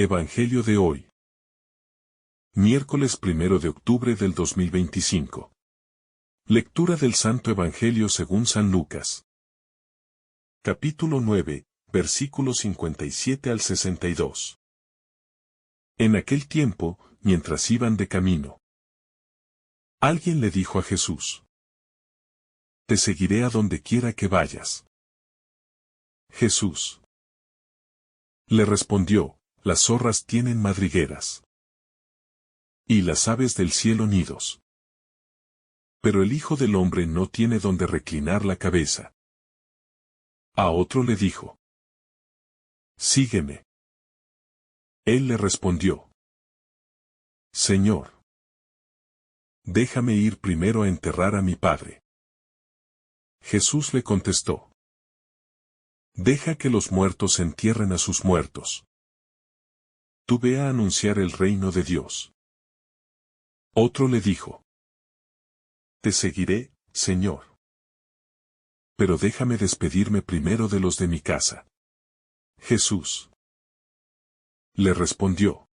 Evangelio de hoy. Miércoles 1 de octubre del 2025. Lectura del Santo Evangelio según San Lucas. Capítulo 9, versículos 57 al 62. En aquel tiempo, mientras iban de camino, alguien le dijo a Jesús: Te seguiré a donde quiera que vayas. Jesús le respondió: Las zorras tienen madrigueras, y las aves del cielo nidos, pero el Hijo del Hombre no tiene donde reclinar la cabeza. A otro le dijo: Sígueme. Él le respondió: Señor, déjame ir primero a enterrar a mi padre. Jesús le contestó: Deja que los muertos entierren a sus muertos. Tú ve a anunciar el reino de Dios. Otro le dijo: Te seguiré, Señor, pero déjame despedirme primero de los de mi casa. Jesús le respondió: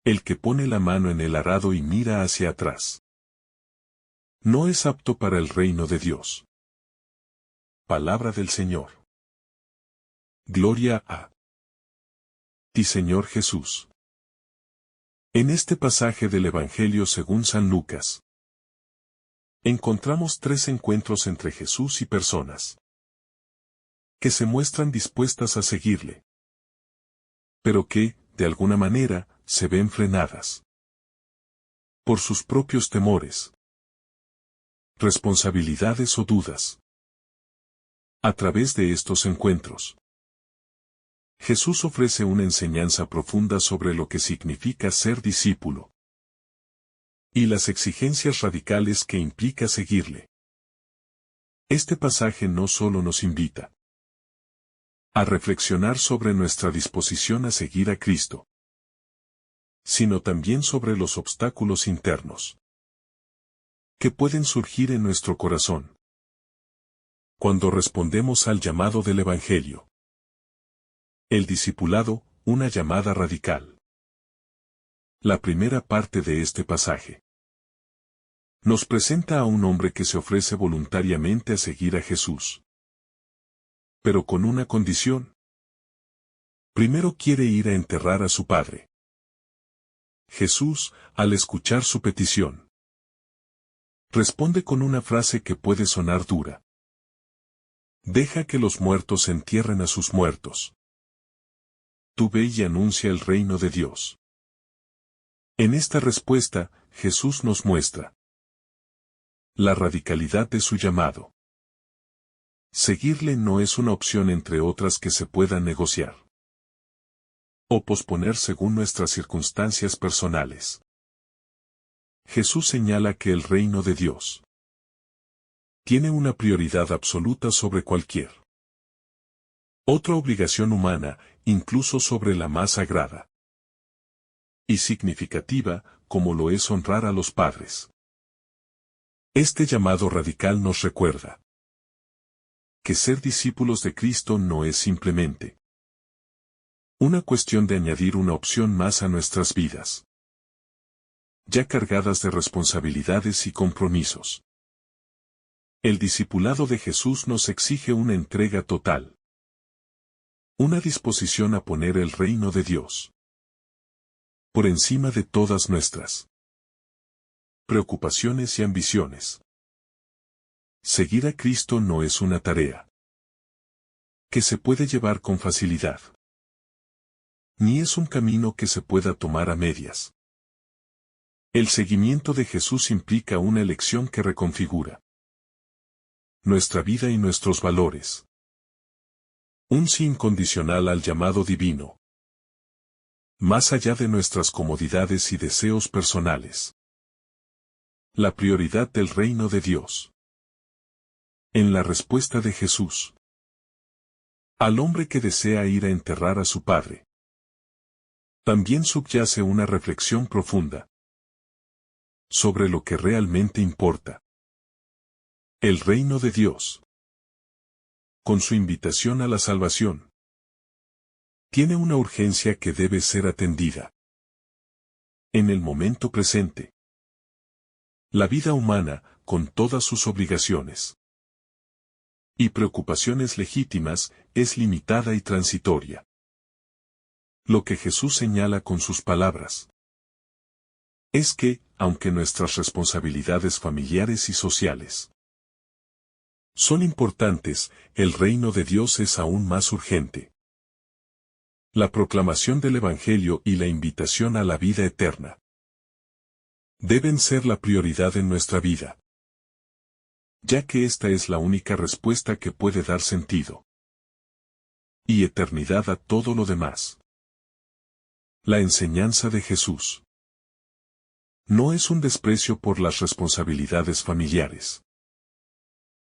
El que pone la mano en el arado y mira hacia atrás, no es apto para el reino de Dios. Palabra del Señor. Gloria a ti, Señor Jesús. En este pasaje del Evangelio según San Lucas, encontramos tres encuentros entre Jesús y personas que se muestran dispuestas a seguirle, pero que, de alguna manera, se ven frenadas por sus propios temores, responsabilidades o dudas. A través de estos encuentros, Jesús ofrece una enseñanza profunda sobre lo que significa ser discípulo y las exigencias radicales que implica seguirle. Este pasaje no solo nos invita a reflexionar sobre nuestra disposición a seguir a Cristo, sino también sobre los obstáculos internos que pueden surgir en nuestro corazón cuando respondemos al llamado del Evangelio. El discipulado, una llamada radical. La primera parte de este pasaje nos presenta a un hombre que se ofrece voluntariamente a seguir a Jesús, pero con una condición. Primero quiere ir a enterrar a su padre. Jesús, al escuchar su petición, responde con una frase que puede sonar dura: Deja que los muertos entierren a sus muertos. Tú ve y anuncia el reino de Dios. En esta respuesta, Jesús nos muestra la radicalidad de su llamado. Seguirle no es una opción entre otras que se puedan negociar o posponer según nuestras circunstancias personales. Jesús señala que el reino de Dios tiene una prioridad absoluta sobre cualquier otra obligación humana, incluso sobre la más sagrada y significativa, como lo es honrar a los padres. Este llamado radical nos recuerda que ser discípulos de Cristo no es simplemente una cuestión de añadir una opción más a nuestras vidas, ya cargadas de responsabilidades y compromisos. El discipulado de Jesús nos exige una entrega total, una disposición a poner el reino de Dios por encima de todas nuestras preocupaciones y ambiciones. Seguir a Cristo no es una tarea que se puede llevar con facilidad, ni es un camino que se pueda tomar a medias. El seguimiento de Jesús implica una elección que reconfigura nuestra vida y nuestros valores. Un sí incondicional al llamado divino, más allá de nuestras comodidades y deseos personales. La prioridad del reino de Dios. En la respuesta de Jesús al hombre que desea ir a enterrar a su padre, también subyace una reflexión profunda sobre lo que realmente importa. El reino de Dios, con su invitación a la salvación, tiene una urgencia que debe ser atendida en el momento presente. La vida humana, con todas sus obligaciones y preocupaciones legítimas, es limitada y transitoria. Lo que Jesús señala con sus palabras es que, aunque nuestras responsabilidades familiares y sociales son importantes, el reino de Dios es aún más urgente. La proclamación del Evangelio y la invitación a la vida eterna deben ser la prioridad en nuestra vida, ya que esta es la única respuesta que puede dar sentido y eternidad a todo lo demás. La enseñanza de Jesús no es un desprecio por las responsabilidades familiares,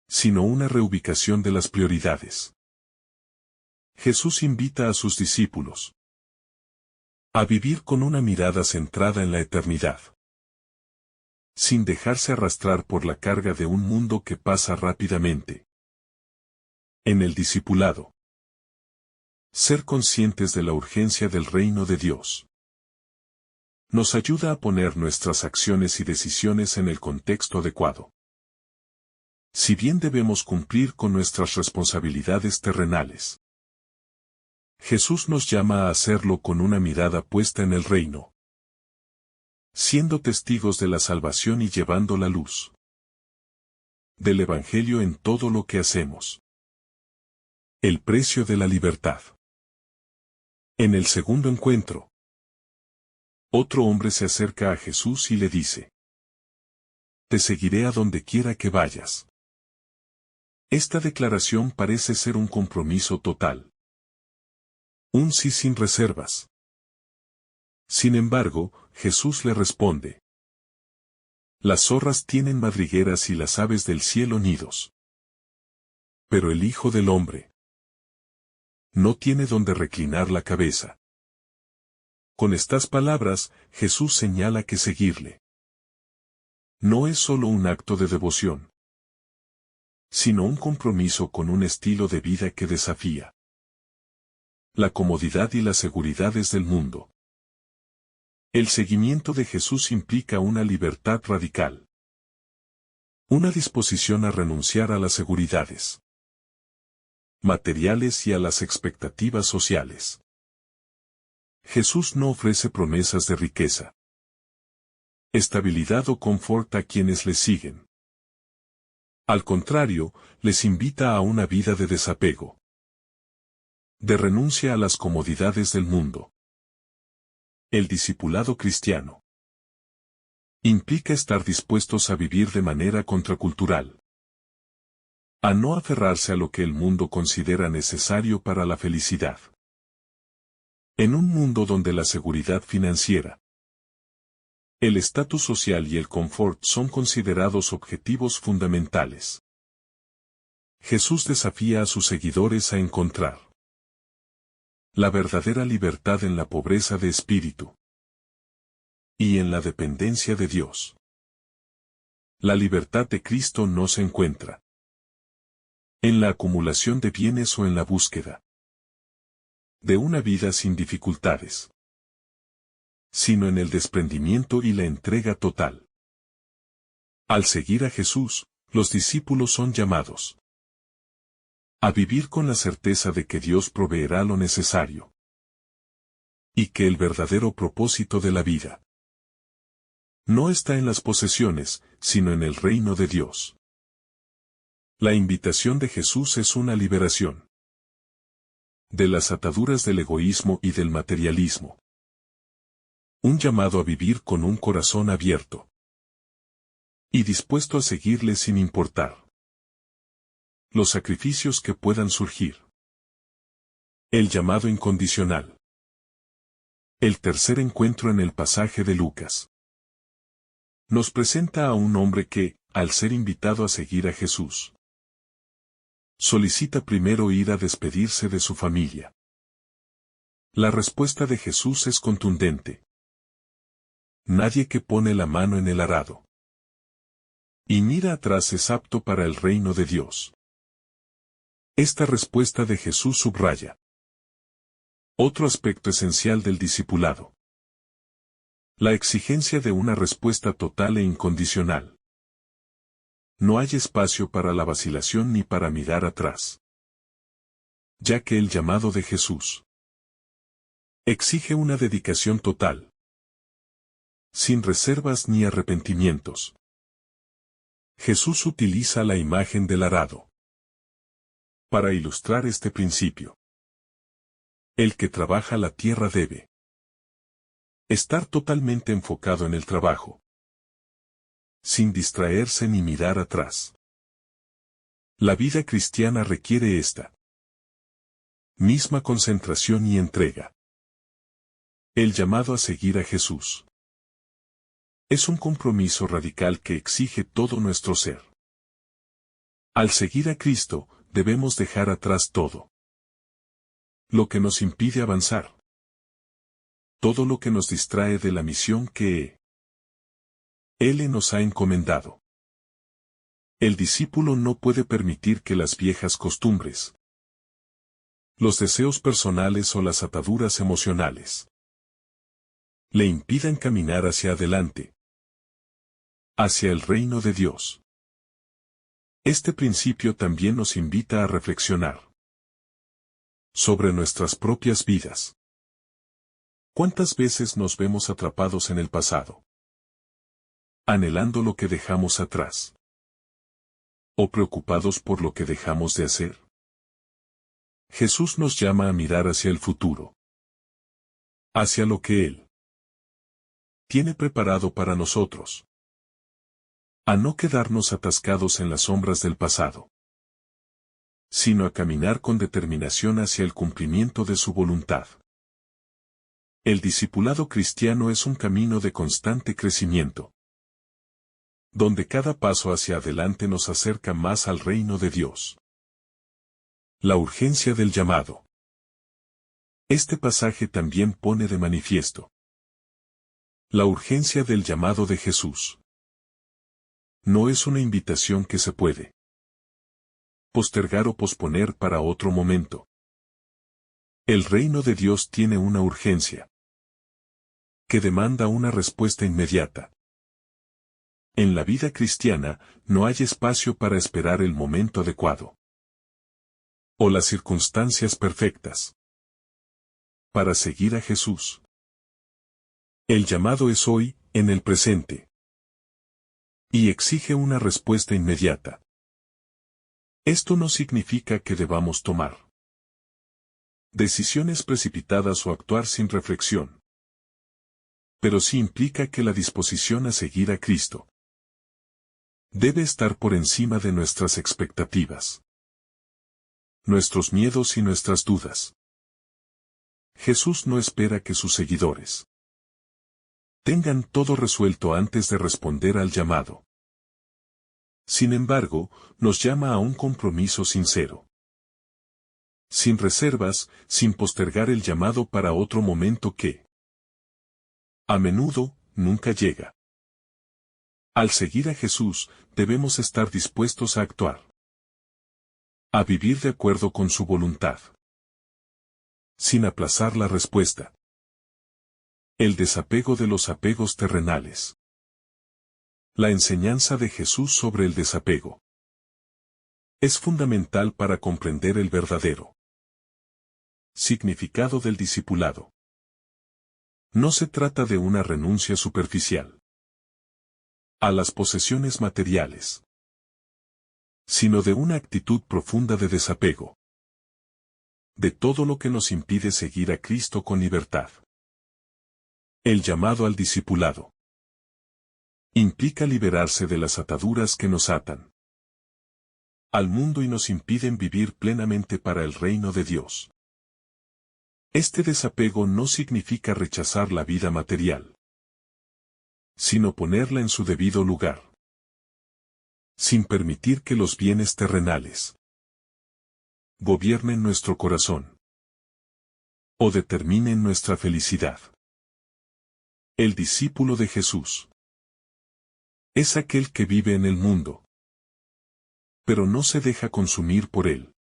sino una reubicación de las prioridades. Jesús invita a sus discípulos a vivir con una mirada centrada en la eternidad, sin dejarse arrastrar por la carga de un mundo que pasa rápidamente. En el discipulado, ser conscientes de la urgencia del reino de Dios nos ayuda a poner nuestras acciones y decisiones en el contexto adecuado. Si bien debemos cumplir con nuestras responsabilidades terrenales, Jesús nos llama a hacerlo con una mirada puesta en el reino, siendo testigos de la salvación y llevando la luz del Evangelio en todo lo que hacemos. El precio de la libertad. En el segundo encuentro, otro hombre se acerca a Jesús y le dice: «Te seguiré a donde quiera que vayas». Esta declaración parece ser un compromiso total. Un sí sin reservas. Sin embargo, Jesús le responde: «Las zorras tienen madrigueras y las aves del cielo nidos. Pero el Hijo del Hombre no tiene donde reclinar la cabeza». Con estas palabras, Jesús señala que seguirle no es solo un acto de devoción, sino un compromiso con un estilo de vida que desafía la comodidad y las seguridades del mundo. El seguimiento de Jesús implica una libertad radical, una disposición a renunciar a las seguridades materiales y a las expectativas sociales. Jesús no ofrece promesas de riqueza, estabilidad o confort a quienes le siguen. Al contrario, les invita a una vida de desapego, de renuncia a las comodidades del mundo. El discipulado cristiano implica estar dispuestos a vivir de manera contracultural, a no aferrarse a lo que el mundo considera necesario para la felicidad. En un mundo donde la seguridad financiera, el estatus social y el confort son considerados objetivos fundamentales, Jesús desafía a sus seguidores a encontrar la verdadera libertad en la pobreza de espíritu y en la dependencia de Dios. La libertad de Cristo no se encuentra en la acumulación de bienes o en la búsqueda de una vida sin dificultades, sino en el desprendimiento y la entrega total. Al seguir a Jesús, los discípulos son llamados a vivir con la certeza de que Dios proveerá lo necesario y que el verdadero propósito de la vida no está en las posesiones, sino en el reino de Dios. La invitación de Jesús es una liberación de las ataduras del egoísmo y del materialismo. Un llamado a vivir con un corazón abierto y dispuesto a seguirle sin importar los sacrificios que puedan surgir. El llamado incondicional. El tercer encuentro en el pasaje de Lucas nos presenta a un hombre que, al ser invitado a seguir a Jesús, solicita primero ir a despedirse de su familia. La respuesta de Jesús es contundente. Nadie que pone la mano en el arado y mira atrás es apto para el reino de Dios. Esta respuesta de Jesús subraya Otro aspecto esencial del discipulado. La exigencia de una respuesta total e incondicional. No hay espacio para la vacilación ni para mirar atrás. Ya que el llamado de Jesús exige una dedicación total, sin reservas ni arrepentimientos. Jesús utiliza la imagen del arado para ilustrar este principio. El que trabaja la tierra debe estar totalmente enfocado en el trabajo, sin distraerse ni mirar atrás. La vida cristiana requiere esta misma concentración y entrega. El llamado a seguir a Jesús es un compromiso radical que exige todo nuestro ser. Al seguir a Cristo, debemos dejar atrás todo lo que nos impide avanzar, todo lo que nos distrae de la misión que Él nos ha encomendado. El discípulo no puede permitir que las viejas costumbres, los deseos personales o las ataduras emocionales le impidan caminar hacia adelante, hacia el reino de Dios. Este principio también nos invita a reflexionar sobre nuestras propias vidas. ¿Cuántas veces nos vemos atrapados en el pasado, anhelando lo que dejamos atrás, o preocupados por lo que dejamos de hacer? Jesús nos llama a mirar hacia el futuro, hacia lo que Él tiene preparado para nosotros, a no quedarnos atascados en las sombras del pasado, sino a caminar con determinación hacia el cumplimiento de su voluntad. El discipulado cristiano es un camino de constante crecimiento, donde cada paso hacia adelante nos acerca más al reino de Dios. La urgencia del llamado. Este pasaje también pone de manifiesto la urgencia del llamado de Jesús. No es una invitación que se puede postergar o posponer para otro momento. El reino de Dios tiene una urgencia que demanda una respuesta inmediata. En la vida cristiana, no hay espacio para esperar el momento adecuado o las circunstancias perfectas para seguir a Jesús. El llamado es hoy, en el presente, y exige una respuesta inmediata. Esto no significa que debamos tomar decisiones precipitadas o actuar sin reflexión, pero sí implica que la disposición a seguir a Cristo debe estar por encima de nuestras expectativas, nuestros miedos y nuestras dudas. Jesús no espera que sus seguidores tengan todo resuelto antes de responder al llamado. Sin embargo, nos llama a un compromiso sincero, sin reservas, sin postergar el llamado para otro momento que, a menudo, nunca llega. Al seguir a Jesús, debemos estar dispuestos a actuar, a vivir de acuerdo con su voluntad, sin aplazar la respuesta. El desapego de los apegos terrenales. La enseñanza de Jesús sobre el desapego es fundamental para comprender el verdadero significado del discipulado. No se trata de una renuncia superficial a las posesiones materiales, sino de una actitud profunda de desapego de todo lo que nos impide seguir a Cristo con libertad. El llamado al discipulado implica liberarse de las ataduras que nos atan al mundo y nos impiden vivir plenamente para el reino de Dios. Este desapego no significa rechazar la vida material, sino ponerla en su debido lugar, sin permitir que los bienes terrenales gobiernen nuestro corazón o determinen nuestra felicidad. El discípulo de Jesús es aquel que vive en el mundo, pero no se deja consumir por él.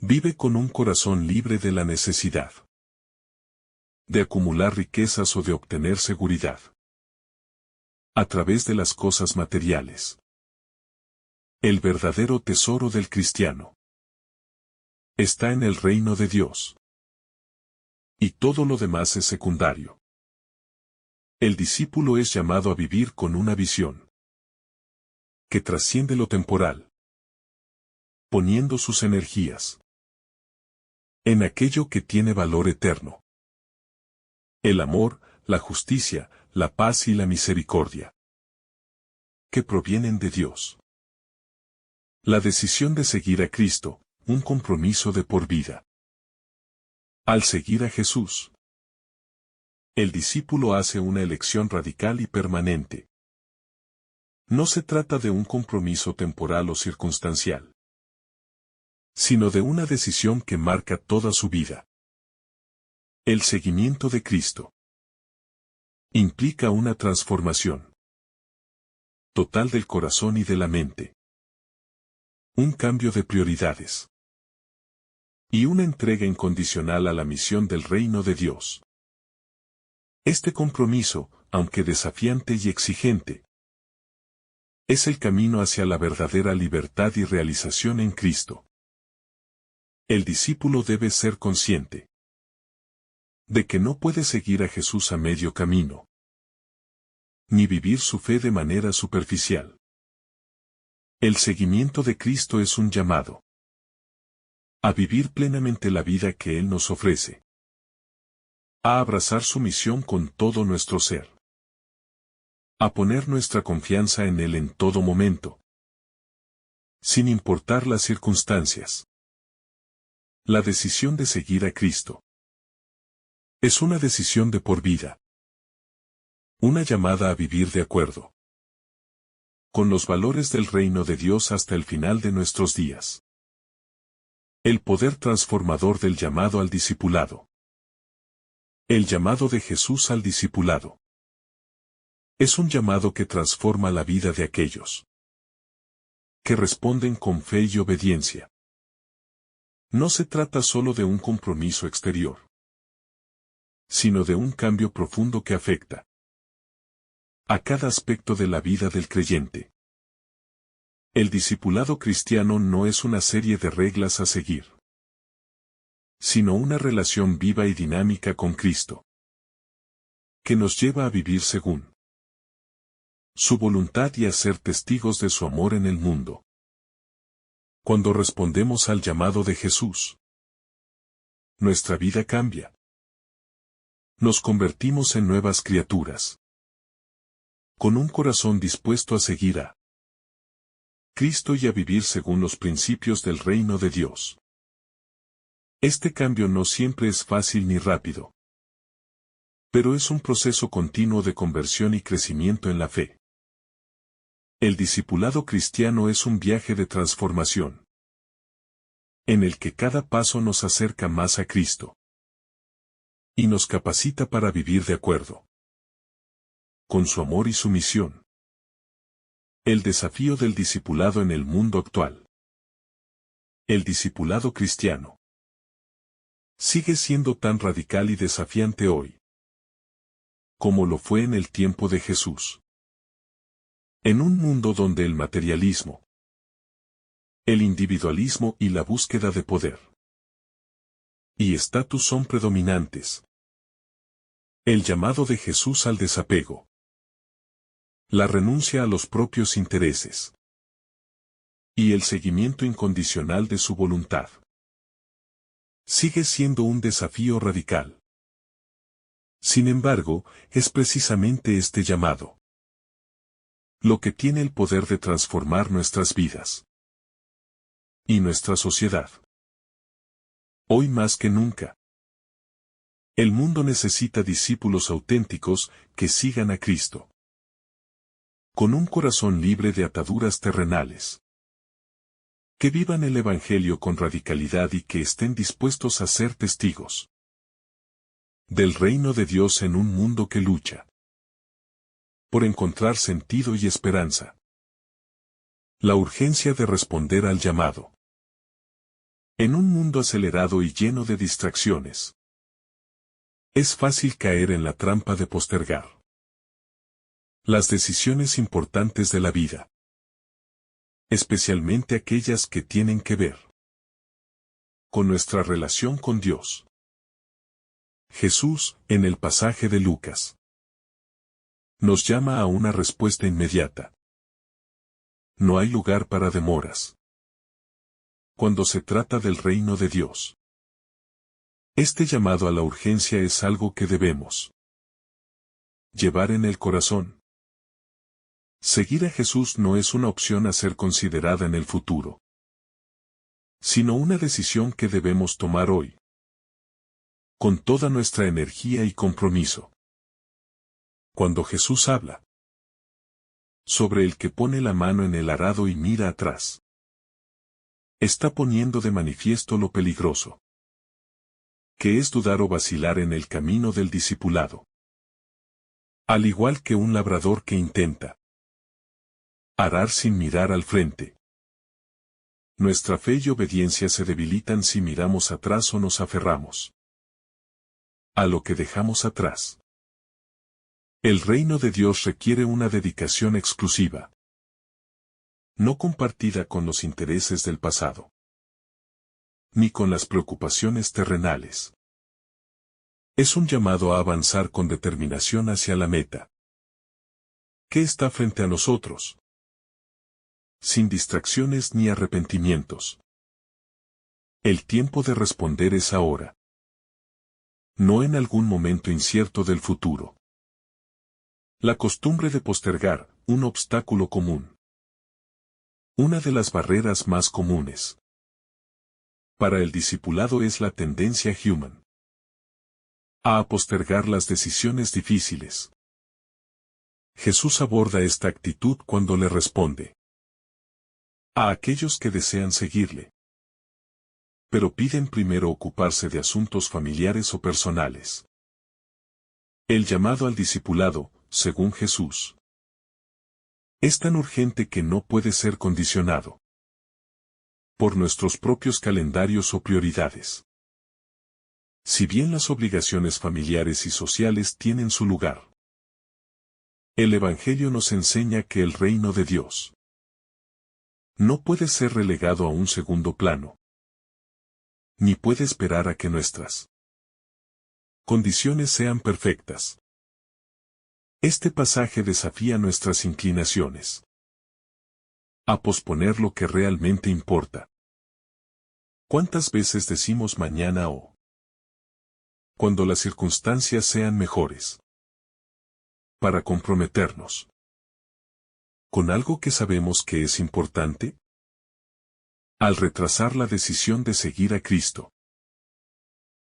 Vive con un corazón libre de la necesidad de acumular riquezas o de obtener seguridad a través de las cosas materiales. El verdadero tesoro del cristiano está en el reino de Dios. Y todo lo demás es secundario. El discípulo es llamado a vivir con una visión que trasciende lo temporal, poniendo sus energías en aquello que tiene valor eterno. El amor, la justicia, la paz y la misericordia, que provienen de Dios. La decisión de seguir a Cristo, un compromiso de por vida. Al seguir a Jesús, el discípulo hace una elección radical y permanente. No se trata de un compromiso temporal o circunstancial, sino de una decisión que marca toda su vida. El seguimiento de Cristo implica una transformación total del corazón y de la mente. Un cambio de prioridades. Y una entrega incondicional a la misión del reino de Dios. Este compromiso, aunque desafiante y exigente, es el camino hacia la verdadera libertad y realización en Cristo. El discípulo debe ser consciente de que no puede seguir a Jesús a medio camino, ni vivir su fe de manera superficial. El seguimiento de Cristo es un llamado a vivir plenamente la vida que Él nos ofrece, a abrazar su misión con todo nuestro ser, a poner nuestra confianza en Él en todo momento, sin importar las circunstancias. La decisión de seguir a Cristo es una decisión de por vida. Una llamada a vivir de acuerdo con los valores del reino de Dios hasta el final de nuestros días. El poder transformador del llamado al discipulado. El llamado de Jesús al discipulado es un llamado que transforma la vida de aquellos que responden con fe y obediencia. No se trata solo de un compromiso exterior, sino de un cambio profundo que afecta a cada aspecto de la vida del creyente. El discipulado cristiano no es una serie de reglas a seguir, sino una relación viva y dinámica con Cristo, que nos lleva a vivir según su voluntad y a ser testigos de su amor en el mundo. Cuando respondemos al llamado de Jesús, nuestra vida cambia. Nos convertimos en nuevas criaturas, con un corazón dispuesto a seguir a Cristo y a vivir según los principios del reino de Dios. Este cambio no siempre es fácil ni rápido, pero es un proceso continuo de conversión y crecimiento en la fe. El discipulado cristiano es un viaje de transformación, en el que cada paso nos acerca más a Cristo y nos capacita para vivir de acuerdo con su amor y su misión. El desafío del discipulado en el mundo actual. El discipulado cristiano sigue siendo tan radical y desafiante hoy como lo fue en el tiempo de Jesús. En un mundo donde el materialismo, el individualismo y la búsqueda de poder y estatus son predominantes, el llamado de Jesús al desapego, la renuncia a los propios intereses y el seguimiento incondicional de su voluntad sigue siendo un desafío radical. Sin embargo, es precisamente este llamado lo que tiene el poder de transformar nuestras vidas y nuestra sociedad. Hoy más que nunca, el mundo necesita discípulos auténticos que sigan a Cristo, con un corazón libre de ataduras terrenales, que vivan el Evangelio con radicalidad y que estén dispuestos a ser testigos del reino de Dios en un mundo que lucha por encontrar sentido y esperanza. La urgencia de responder al llamado En un mundo acelerado y lleno de distracciones, es fácil caer en la trampa de postergar las decisiones importantes de la vida, especialmente aquellas que tienen que ver con nuestra relación con Dios. Jesús, en el pasaje de Lucas, nos llama a una respuesta inmediata. No hay lugar para demoras cuando se trata del reino de Dios. Este llamado a la urgencia es algo que debemos llevar en el corazón. Seguir a Jesús no es una opción a ser considerada en el futuro, sino una decisión que debemos tomar hoy, con toda nuestra energía y compromiso. Cuando Jesús habla sobre el que pone la mano en el arado y mira atrás, está poniendo de manifiesto lo peligroso que es dudar o vacilar en el camino del discipulado. Al igual que un labrador que intenta arar sin mirar al frente, nuestra fe y obediencia se debilitan si miramos atrás o nos aferramos a lo que dejamos atrás. El reino de Dios requiere una dedicación exclusiva, no compartida con los intereses del pasado, ni con las preocupaciones terrenales. Es un llamado a avanzar con determinación hacia la meta. ¿Qué está frente a nosotros? Sin distracciones ni arrepentimientos. El tiempo de responder es ahora, no en algún momento incierto del futuro. La costumbre de postergar, un obstáculo común. Una de las barreras más comunes para el discipulado es la tendencia human a postergar las decisiones difíciles. Jesús aborda esta actitud cuando le responde a aquellos que desean seguirle, pero piden primero ocuparse de asuntos familiares o personales. El llamado al discipulado, según Jesús, es tan urgente que no puede ser condicionado por nuestros propios calendarios o prioridades. Si bien las obligaciones familiares y sociales tienen su lugar, el Evangelio nos enseña que el reino de Dios no puede ser relegado a un segundo plano, ni puede esperar a que nuestras condiciones sean perfectas. Este pasaje desafía nuestras inclinaciones a posponer lo que realmente importa. ¿Cuántas veces decimos mañana o cuando las circunstancias sean mejores, para comprometernos con algo que sabemos que es importante? Al retrasar la decisión de seguir a Cristo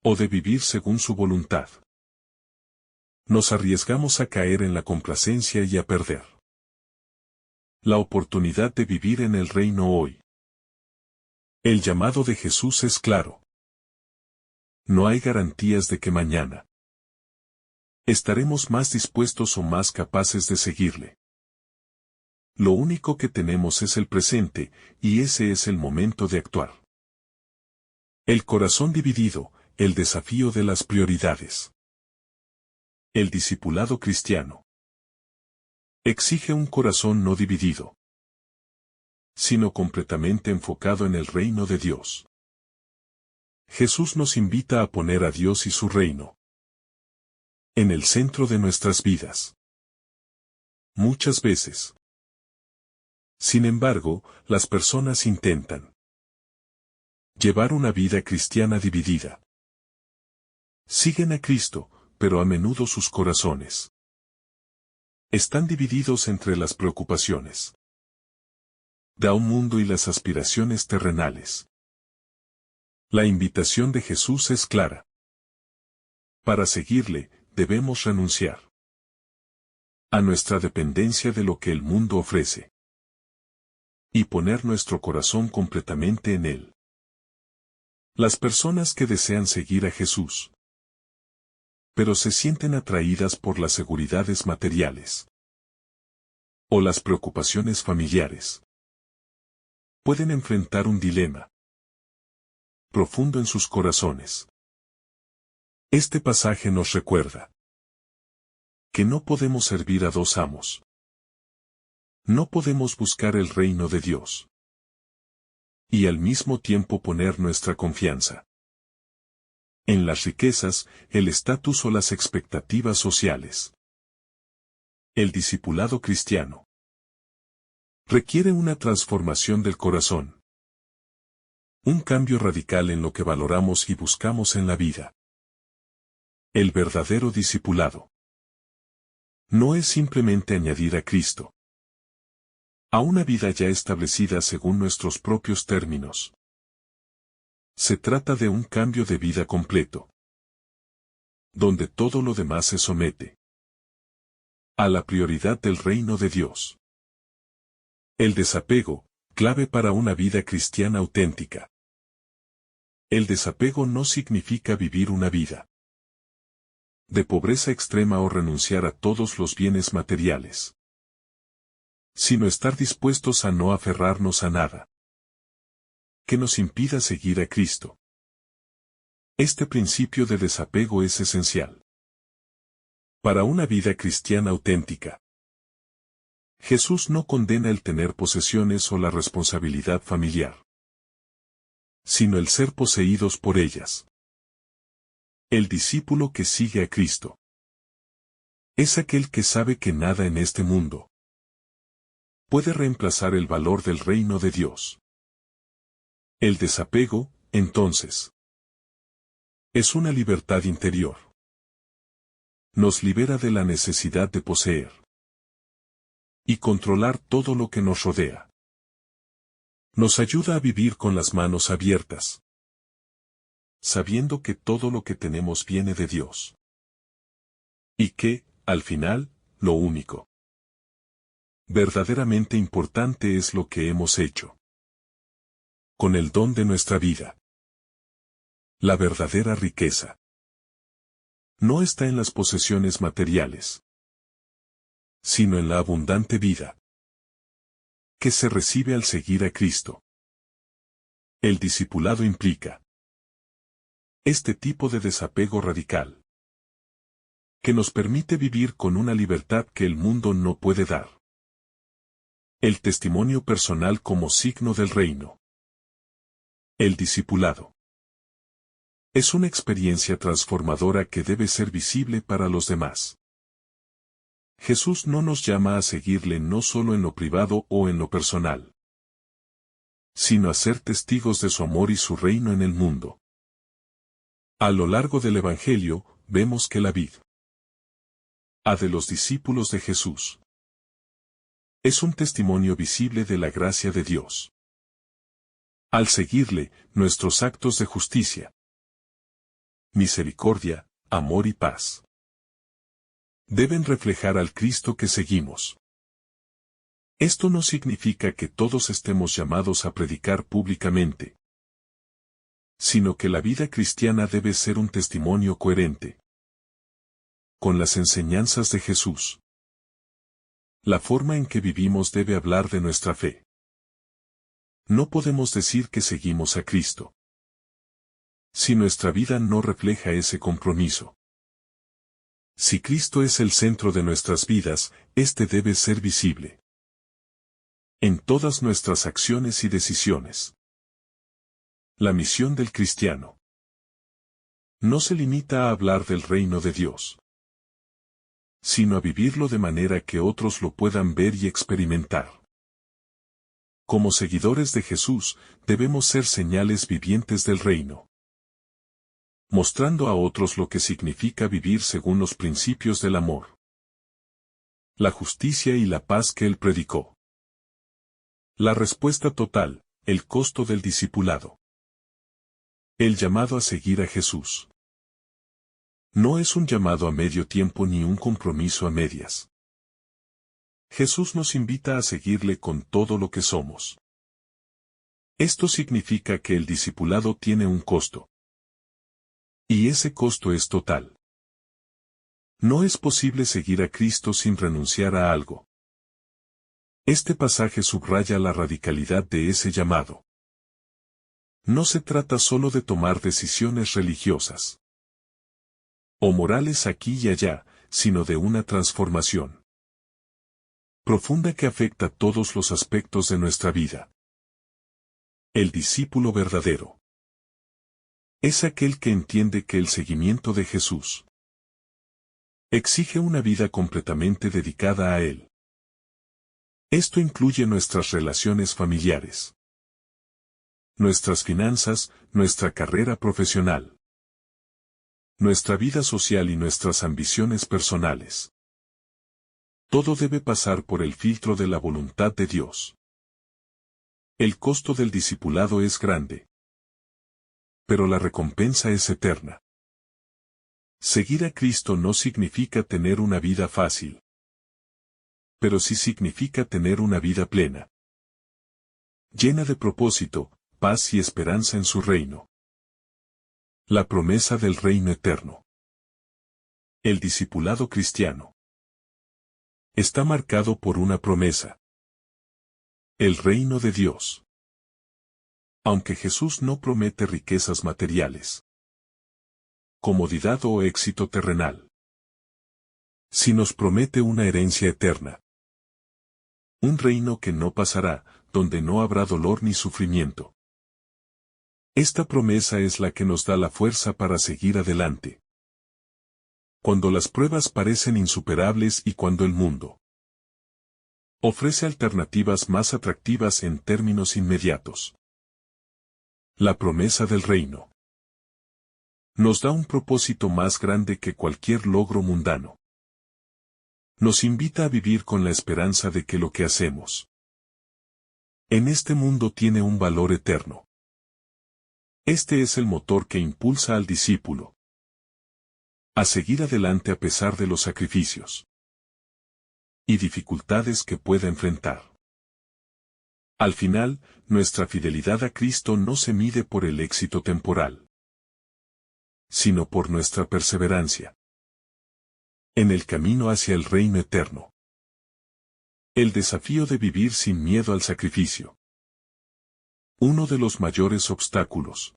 o de vivir según su voluntad, nos arriesgamos a caer en la complacencia y a perder la oportunidad de vivir en el reino hoy. El llamado de Jesús es claro. No hay garantías de que mañana estaremos más dispuestos o más capaces de seguirle. Lo único que tenemos es el presente, y ese es el momento de actuar. El corazón dividido, el desafío de las prioridades. El discipulado cristiano exige un corazón no dividido, sino completamente enfocado en el reino de Dios. Jesús nos invita a poner a Dios y su reino en el centro de nuestras vidas. Muchas veces, sin embargo, las personas intentan llevar una vida cristiana dividida. Siguen a Cristo, pero a menudo sus corazones están divididos entre las preocupaciones de un mundo y las aspiraciones terrenales. La invitación de Jesús es clara. Para seguirle, debemos renunciar a nuestra dependencia de lo que el mundo ofrece y poner nuestro corazón completamente en Él. Las personas que desean seguir a Jesús, pero se sienten atraídas por las seguridades materiales o las preocupaciones familiares, pueden enfrentar un dilema. profundo en sus corazones. Este pasaje nos recuerda que no podemos servir a dos amos. No podemos buscar el reino de Dios y al mismo tiempo poner nuestra confianza en las riquezas, el estatus o las expectativas sociales. El discipulado cristiano requiere una transformación del corazón. Un cambio radical en lo que valoramos y buscamos en la vida. El verdadero discipulado no es simplemente añadir a Cristo a una vida ya establecida según nuestros propios términos. Se trata de un cambio de vida completo, donde todo lo demás se somete a la prioridad del reino de Dios. El desapego, clave para una vida cristiana auténtica. El desapego no significa vivir una vida de pobreza extrema o renunciar a todos los bienes materiales, sino estar dispuestos a no aferrarnos a nada que nos impida seguir a Cristo. Este principio de desapego es esencial para una vida cristiana auténtica. Jesús no condena el tener posesiones o la responsabilidad familiar, sino el ser poseídos por ellas. El discípulo que sigue a Cristo es aquel que sabe que nada en este mundo puede reemplazar el valor del reino de Dios. El desapego, entonces, es una libertad interior. Nos libera de la necesidad de poseer y controlar todo lo que nos rodea. Nos ayuda a vivir con las manos abiertas, sabiendo que todo lo que tenemos viene de Dios. Y que, al final, lo único verdaderamente importante es lo que hemos hecho con el don de nuestra vida. La verdadera riqueza no está en las posesiones materiales, sino en la abundante vida que se recibe al seguir a Cristo. El discipulado implica este tipo de desapego radical, que nos permite vivir con una libertad que el mundo no puede dar. El testimonio personal como signo del reino. El discipulado es una experiencia transformadora que debe ser visible para los demás. Jesús no nos llama a seguirle no solo en lo privado o en lo personal, sino a ser testigos de su amor y su reino en el mundo. A lo largo del Evangelio, vemos que la vida de los discípulos de Jesús es un testimonio visible de la gracia de Dios. Al seguirle, nuestros actos de justicia, misericordia, amor y paz deben reflejar al Cristo que seguimos. Esto no significa que todos estemos llamados a predicar públicamente, sino que la vida cristiana debe ser un testimonio coherente con las enseñanzas de Jesús. La forma en que vivimos debe hablar de nuestra fe. No podemos decir que seguimos a Cristo si nuestra vida no refleja ese compromiso. Si Cristo es el centro de nuestras vidas, este debe ser visible en todas nuestras acciones y decisiones. La misión del cristiano no se limita a hablar del reino de Dios, sino a vivirlo de manera que otros lo puedan ver y experimentar. Como seguidores de Jesús, debemos ser señales vivientes del reino, mostrando a otros lo que significa vivir según los principios del amor, la justicia y la paz que él predicó. La respuesta total, el costo del discipulado. El llamado a seguir a Jesús no es un llamado a medio tiempo ni un compromiso a medias. Jesús nos invita a seguirle con todo lo que somos. Esto significa que el discipulado tiene un costo. Y ese costo es total. No es posible seguir a Cristo sin renunciar a algo. Este pasaje subraya la radicalidad de ese llamado. No se trata solo de tomar decisiones religiosas o morales aquí y allá, sino de una transformación profunda que afecta todos los aspectos de nuestra vida. El discípulo verdadero es aquel que entiende que el seguimiento de Jesús exige una vida completamente dedicada a Él. Esto incluye nuestras relaciones familiares, nuestras finanzas, nuestra carrera profesional, nuestra vida social y nuestras ambiciones personales. Todo debe pasar por el filtro de la voluntad de Dios. El costo del discipulado es grande, pero la recompensa es eterna. Seguir a Cristo no significa tener una vida fácil, pero sí significa tener una vida plena, llena de propósito, paz y esperanza en su reino. La promesa del reino eterno. El discipulado cristiano está marcado por una promesa: el reino de Dios. Aunque Jesús no promete riquezas materiales, comodidad o éxito terrenal, sí nos promete una herencia eterna. Un reino que no pasará, donde no habrá dolor ni sufrimiento. Esta promesa es la que nos da la fuerza para seguir adelante. Cuando las pruebas parecen insuperables y cuando el mundo ofrece alternativas más atractivas en términos inmediatos. La promesa del reino nos da un propósito más grande que cualquier logro mundano. Nos invita a vivir con la esperanza de que lo que hacemos en este mundo tiene un valor eterno. Este es el motor que impulsa al discípulo a seguir adelante a pesar de los sacrificios y dificultades que pueda enfrentar. Al final, nuestra fidelidad a Cristo no se mide por el éxito temporal, sino por nuestra perseverancia en el camino hacia el reino eterno. El desafío de vivir sin miedo al sacrificio. Uno de los mayores obstáculos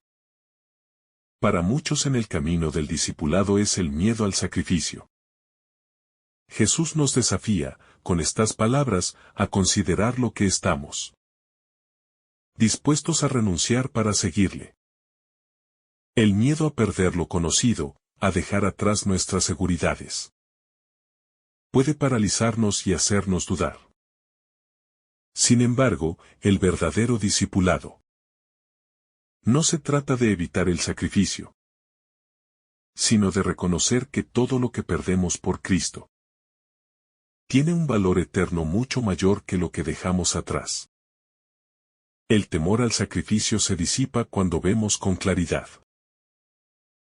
para muchos en el camino del discipulado es el miedo al sacrificio. Jesús nos desafía, con estas palabras, a considerar lo que estamos dispuestos a renunciar para seguirle. El miedo a perder lo conocido, a dejar atrás nuestras seguridades, puede paralizarnos y hacernos dudar. Sin embargo, el verdadero discipulado no se trata de evitar el sacrificio, sino de reconocer que todo lo que perdemos por Cristo tiene un valor eterno mucho mayor que lo que dejamos atrás. El temor al sacrificio se disipa cuando vemos con claridad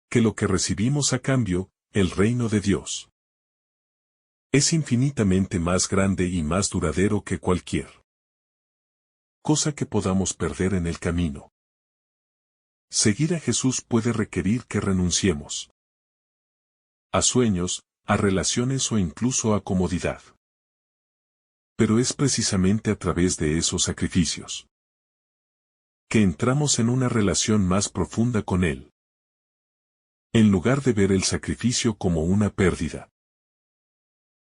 que lo que recibimos a cambio, el reino de Dios, es infinitamente más grande y más duradero que cualquier cosa que podamos perder en el camino. Seguir a Jesús puede requerir que renunciemos a sueños, a relaciones o incluso a comodidad. Pero es precisamente a través de esos sacrificios que entramos en una relación más profunda con Él. En lugar de ver el sacrificio como una pérdida,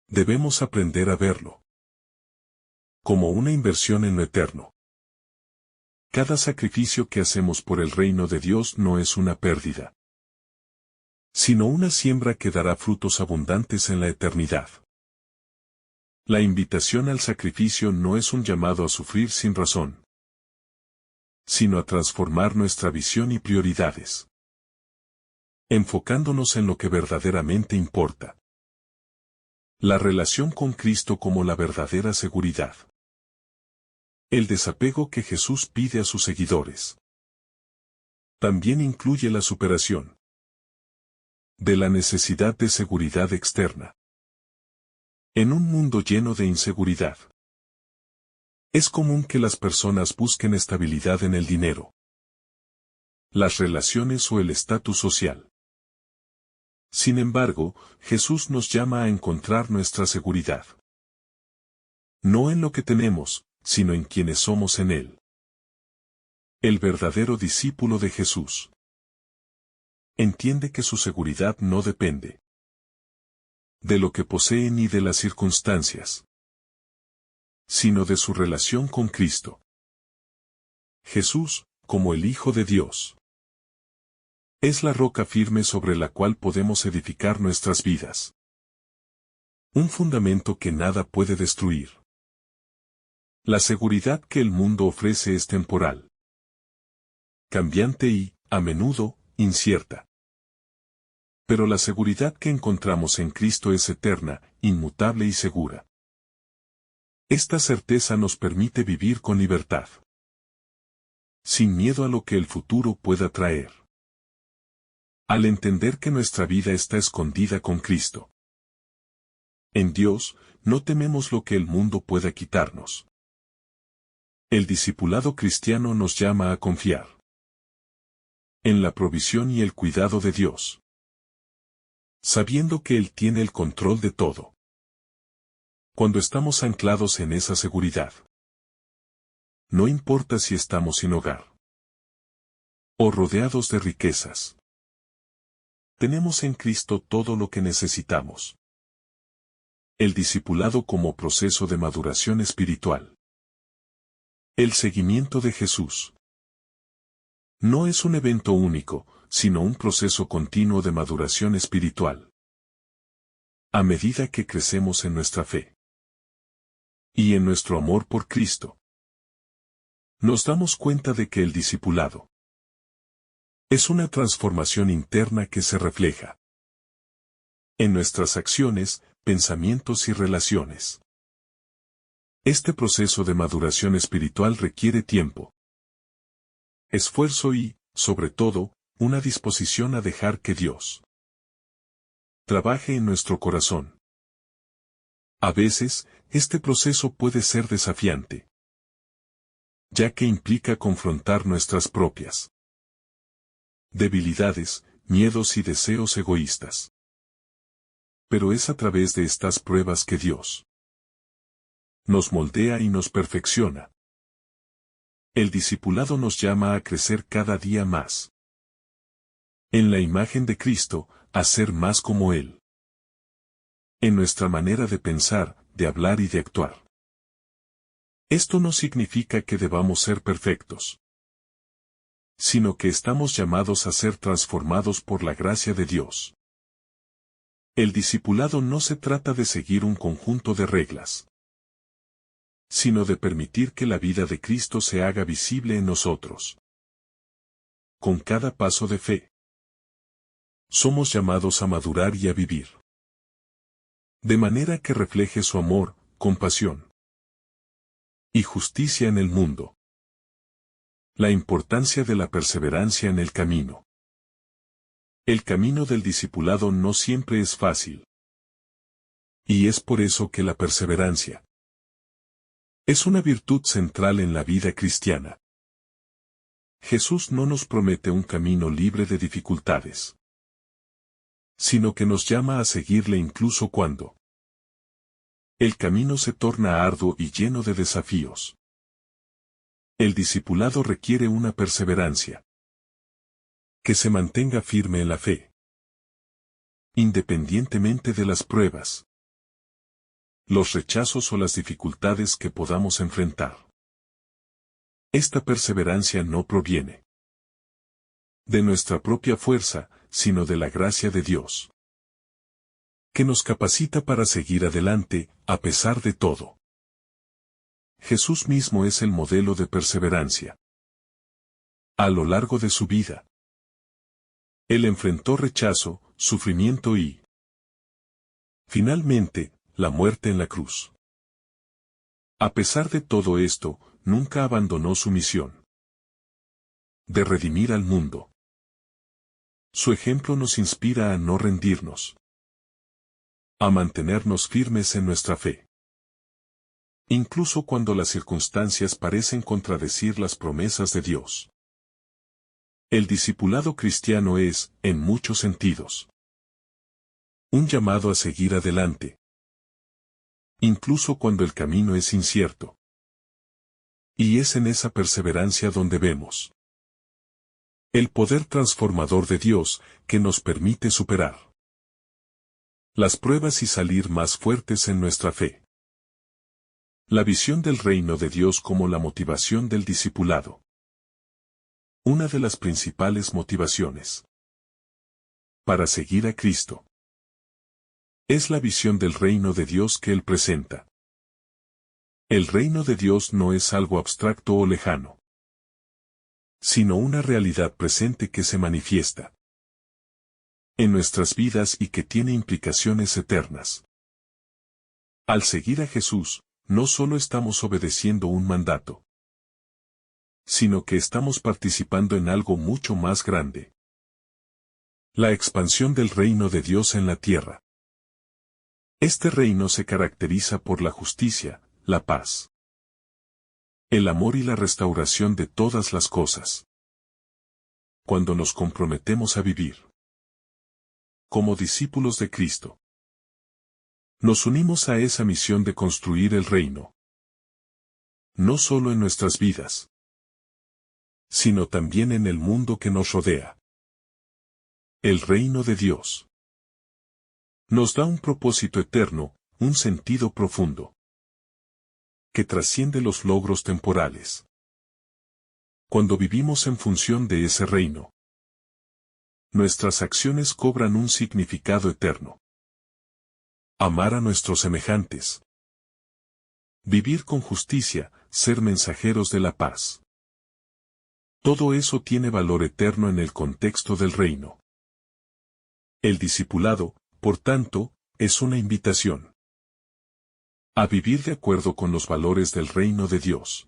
debemos aprender a verlo como una inversión en lo eterno. Cada sacrificio que hacemos por el reino de Dios no es una pérdida, sino una siembra que dará frutos abundantes en la eternidad. La invitación al sacrificio no es un llamado a sufrir sin razón, sino a transformar nuestra visión y prioridades, enfocándonos en lo que verdaderamente importa. La relación con Cristo como la verdadera seguridad. El desapego que Jesús pide a sus seguidores también incluye la superación de la necesidad de seguridad externa. En un mundo lleno de inseguridad, es común que las personas busquen estabilidad en el dinero, las relaciones o el estatus social. Sin embargo, Jesús nos llama a encontrar nuestra seguridad no en lo que tenemos, sino en quienes somos en Él. El verdadero discípulo de Jesús entiende que su seguridad no depende de lo que posee ni de las circunstancias, sino de su relación con Cristo. Jesús, como el Hijo de Dios, es la roca firme sobre la cual podemos edificar nuestras vidas. Un fundamento que nada puede destruir. La seguridad que el mundo ofrece es temporal, cambiante y, a menudo, incierta. Pero la seguridad que encontramos en Cristo es eterna, inmutable y segura. Esta certeza nos permite vivir con libertad, sin miedo a lo que el futuro pueda traer. Al entender que nuestra vida está escondida con Cristo en Dios, no tememos lo que el mundo pueda quitarnos. El discipulado cristiano nos llama a confiar en la provisión y el cuidado de Dios, sabiendo que Él tiene el control de todo. Cuando estamos anclados en esa seguridad, no importa si estamos sin hogar o rodeados de riquezas, tenemos en Cristo todo lo que necesitamos. El discipulado como proceso de maduración espiritual. El seguimiento de Jesús no es un evento único, sino un proceso continuo de maduración espiritual. A medida que crecemos en nuestra fe y en nuestro amor por Cristo, nos damos cuenta de que el discipulado es una transformación interna que se refleja en nuestras acciones, pensamientos y relaciones. Este proceso de maduración espiritual requiere tiempo, esfuerzo y, sobre todo, una disposición a dejar que Dios trabaje en nuestro corazón. A veces, este proceso puede ser desafiante, ya que implica confrontar nuestras propias debilidades, miedos y deseos egoístas. Pero es a través de estas pruebas que Dios nos moldea y nos perfecciona. El discipulado nos llama a crecer cada día más en la imagen de Cristo, a ser más como Él. En nuestra manera de pensar, de hablar y de actuar. Esto no significa que debamos ser perfectos, sino que estamos llamados a ser transformados por la gracia de Dios. El discipulado no se trata de seguir un conjunto de reglas, sino de permitir que la vida de Cristo se haga visible en nosotros. Con cada paso de fe, somos llamados a madurar y a vivir de manera que refleje su amor, compasión y justicia en el mundo. La importancia de la perseverancia en el camino. El camino del discipulado no siempre es fácil. Y es por eso que la perseverancia es una virtud central en la vida cristiana. Jesús no nos promete un camino libre de dificultades, sino que nos llama a seguirle incluso cuando el camino se torna arduo y lleno de desafíos. El discipulado requiere una perseverancia que se mantenga firme en la fe, independientemente de las pruebas, los rechazos o las dificultades que podamos enfrentar. Esta perseverancia no proviene de nuestra propia fuerza, sino de la gracia de Dios, que nos capacita para seguir adelante, a pesar de todo. Jesús mismo es el modelo de perseverancia. A lo largo de su vida, Él enfrentó rechazo, sufrimiento y, finalmente, la muerte en la cruz. A pesar de todo esto, nunca abandonó su misión de redimir al mundo. Su ejemplo nos inspira a no rendirnos, a mantenernos firmes en nuestra fe, incluso cuando las circunstancias parecen contradecir las promesas de Dios. El discipulado cristiano es, en muchos sentidos, un llamado a seguir adelante, incluso cuando el camino es incierto. Y es en esa perseverancia donde vemos el poder transformador de Dios que nos permite superar las pruebas y salir más fuertes en nuestra fe. La visión del reino de Dios como la motivación del discipulado. Una de las principales motivaciones para seguir a Cristo es la visión del reino de Dios que Él presenta. El reino de Dios no es algo abstracto o lejano, sino una realidad presente que se manifiesta en nuestras vidas y que tiene implicaciones eternas. Al seguir a Jesús, no solo estamos obedeciendo un mandato, sino que estamos participando en algo mucho más grande. La expansión del reino de Dios en la tierra. Este reino se caracteriza por la justicia, la paz, el amor y la restauración de todas las cosas. Cuando nos comprometemos a vivir como discípulos de Cristo, nos unimos a esa misión de construir el reino, no solo en nuestras vidas, sino también en el mundo que nos rodea. El reino de Dios nos da un propósito eterno, un sentido profundo, que trasciende los logros temporales. Cuando vivimos en función de ese reino, nuestras acciones cobran un significado eterno. Amar a nuestros semejantes. Vivir con justicia, ser mensajeros de la paz. Todo eso tiene valor eterno en el contexto del reino. El discipulado, por tanto, es una invitación a vivir de acuerdo con los valores del reino de Dios,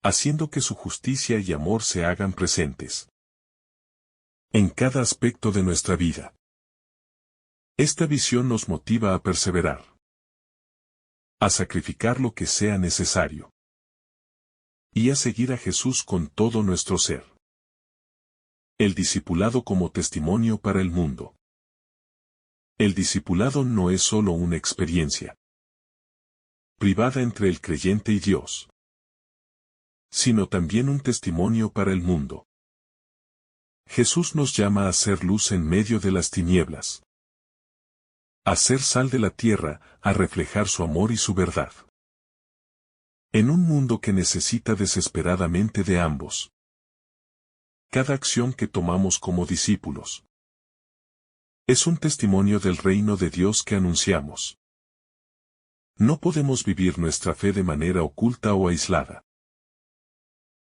haciendo que su justicia y amor se hagan presentes en cada aspecto de nuestra vida. Esta visión nos motiva a perseverar, a sacrificar lo que sea necesario, y a seguir a Jesús con todo nuestro ser. El discipulado como testimonio para el mundo. El discipulado no es solo una experiencia privada entre el creyente y Dios, sino también un testimonio para el mundo. Jesús nos llama a ser luz en medio de las tinieblas, a ser sal de la tierra, a reflejar su amor y su verdad. En un mundo que necesita desesperadamente de ambos. Cada acción que tomamos como discípulos es un testimonio del reino de Dios que anunciamos. No podemos vivir nuestra fe de manera oculta o aislada.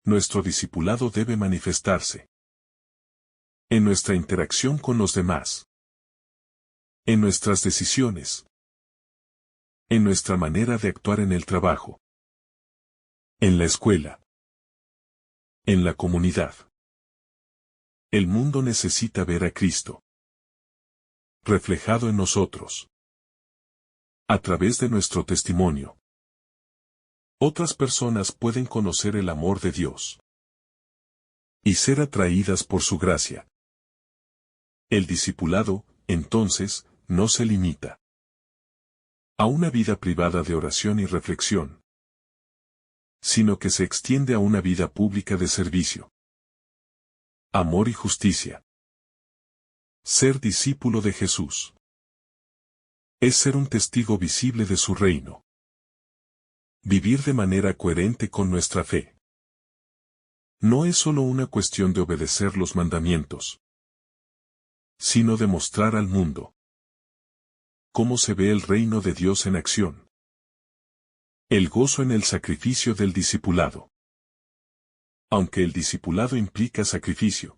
Nuestro discipulado debe manifestarse en nuestra interacción con los demás, en nuestras decisiones, en nuestra manera de actuar en el trabajo, en la escuela, en la comunidad. El mundo necesita ver a Cristo reflejado en nosotros, a través de nuestro testimonio. Otras personas pueden conocer el amor de Dios y ser atraídas por su gracia. El discipulado, entonces, no se limita a una vida privada de oración y reflexión, sino que se extiende a una vida pública de servicio, amor y justicia. Ser discípulo de Jesús es ser un testigo visible de su reino. Vivir de manera coherente con nuestra fe. No es solo una cuestión de obedecer los mandamientos, sino de mostrar al mundo cómo se ve el reino de Dios en acción. El gozo en el sacrificio del discipulado. Aunque el discipulado implica sacrificio,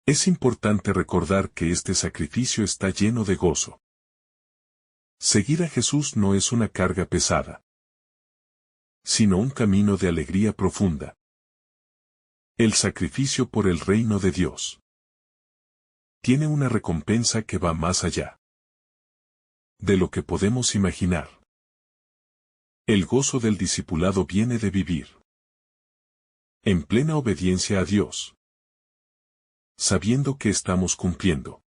es importante recordar que este sacrificio está lleno de gozo. Seguir a Jesús no es una carga pesada, sino un camino de alegría profunda. El sacrificio por el reino de Dios tiene una recompensa que va más allá de lo que podemos imaginar. El gozo del discipulado viene de vivir en plena obediencia a Dios, sabiendo que estamos cumpliendo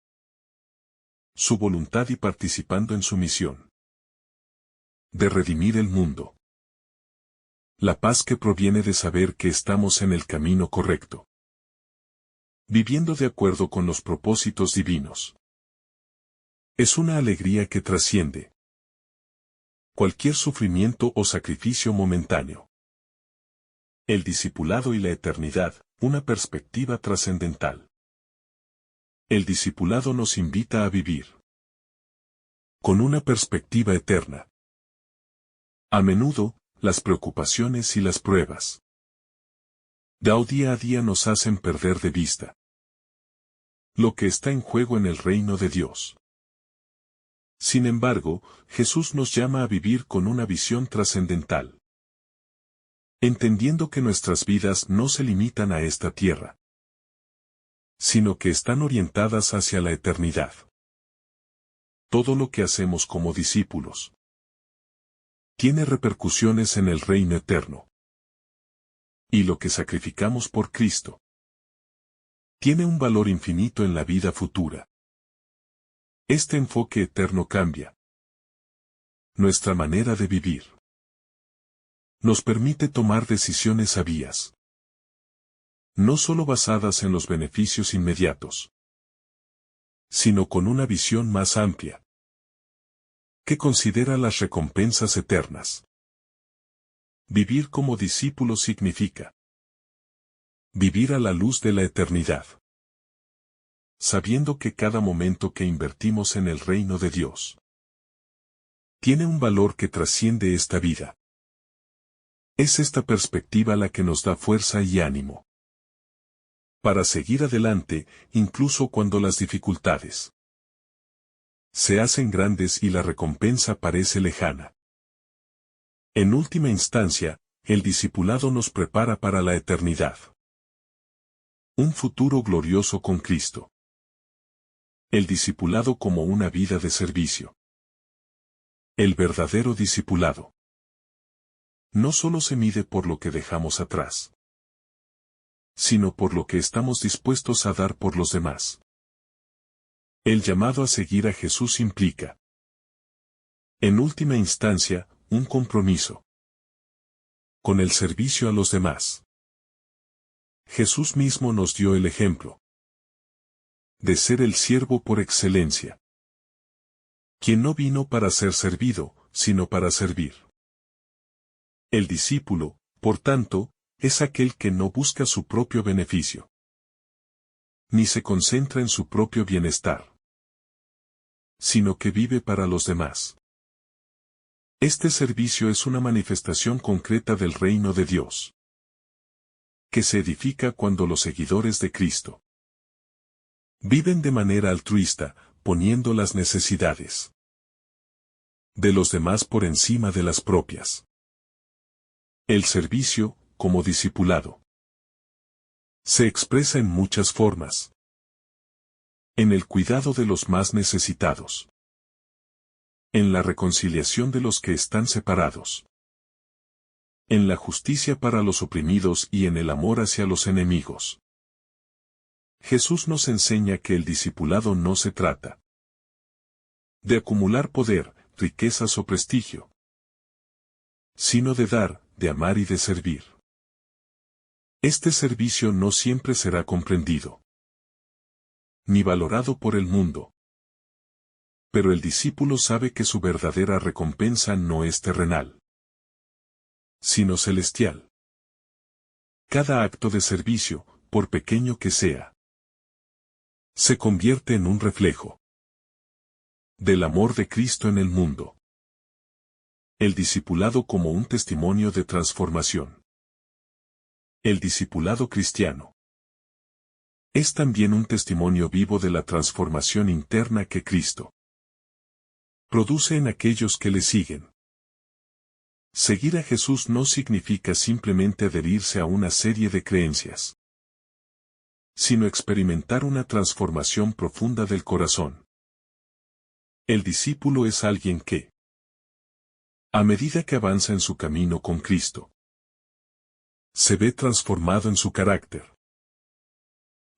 su voluntad y participando en su misión de redimir el mundo. La paz que proviene de saber que estamos en el camino correcto, viviendo de acuerdo con los propósitos divinos. Es una alegría que trasciende cualquier sufrimiento o sacrificio momentáneo. El discipulado y la eternidad, una perspectiva trascendental. El discipulado nos invita a vivir con una perspectiva eterna. A menudo, las preocupaciones y las pruebas día a día nos hacen perder de vista lo que está en juego en el reino de Dios. Sin embargo, Jesús nos llama a vivir con una visión trascendental, entendiendo que nuestras vidas no se limitan a esta tierra, sino que están orientadas hacia la eternidad. Todo lo que hacemos como discípulos tiene repercusiones en el reino eterno. Y lo que sacrificamos por Cristo tiene un valor infinito en la vida futura. Este enfoque eterno cambia nuestra manera de vivir. Nos permite tomar decisiones sabias, no solo basadas en los beneficios inmediatos, sino con una visión más amplia, que considera las recompensas eternas. Vivir como discípulo significa vivir a la luz de la eternidad, sabiendo que cada momento que invertimos en el reino de Dios tiene un valor que trasciende esta vida. Es esta perspectiva la que nos da fuerza y ánimo para seguir adelante, incluso cuando las dificultades se hacen grandes y la recompensa parece lejana. En última instancia, el discipulado nos prepara para la eternidad. Un futuro glorioso con Cristo. El discipulado como una vida de servicio. El verdadero discipulado no solo se mide por lo que dejamos atrás, sino por lo que estamos dispuestos a dar por los demás. El llamado a seguir a Jesús implica, en última instancia, un compromiso con el servicio a los demás. Jesús mismo nos dio el ejemplo de ser el siervo por excelencia, quien no vino para ser servido, sino para servir. El discípulo, por tanto, es aquel que no busca su propio beneficio, ni se concentra en su propio bienestar, sino que vive para los demás. Este servicio es una manifestación concreta del reino de Dios, que se edifica cuando los seguidores de Cristo viven de manera altruista, poniendo las necesidades de los demás por encima de las propias. El servicio, como discipulado, se expresa en muchas formas. En el cuidado de los más necesitados. En la reconciliación de los que están separados. En la justicia para los oprimidos y en el amor hacia los enemigos. Jesús nos enseña que el discipulado no se trata de acumular poder, riquezas o prestigio, sino de dar, de amar y de servir. Este servicio no siempre será comprendido ni valorado por el mundo. Pero el discípulo sabe que su verdadera recompensa no es terrenal, sino celestial. Cada acto de servicio, por pequeño que sea, se convierte en un reflejo del amor de Cristo en el mundo. El discipulado como un testimonio de transformación. El discipulado cristiano es también un testimonio vivo de la transformación interna que Cristo produce en aquellos que le siguen. Seguir a Jesús no significa simplemente adherirse a una serie de creencias, sino experimentar una transformación profunda del corazón. El discípulo es alguien que, a medida que avanza en su camino con Cristo, se ve transformado en su carácter,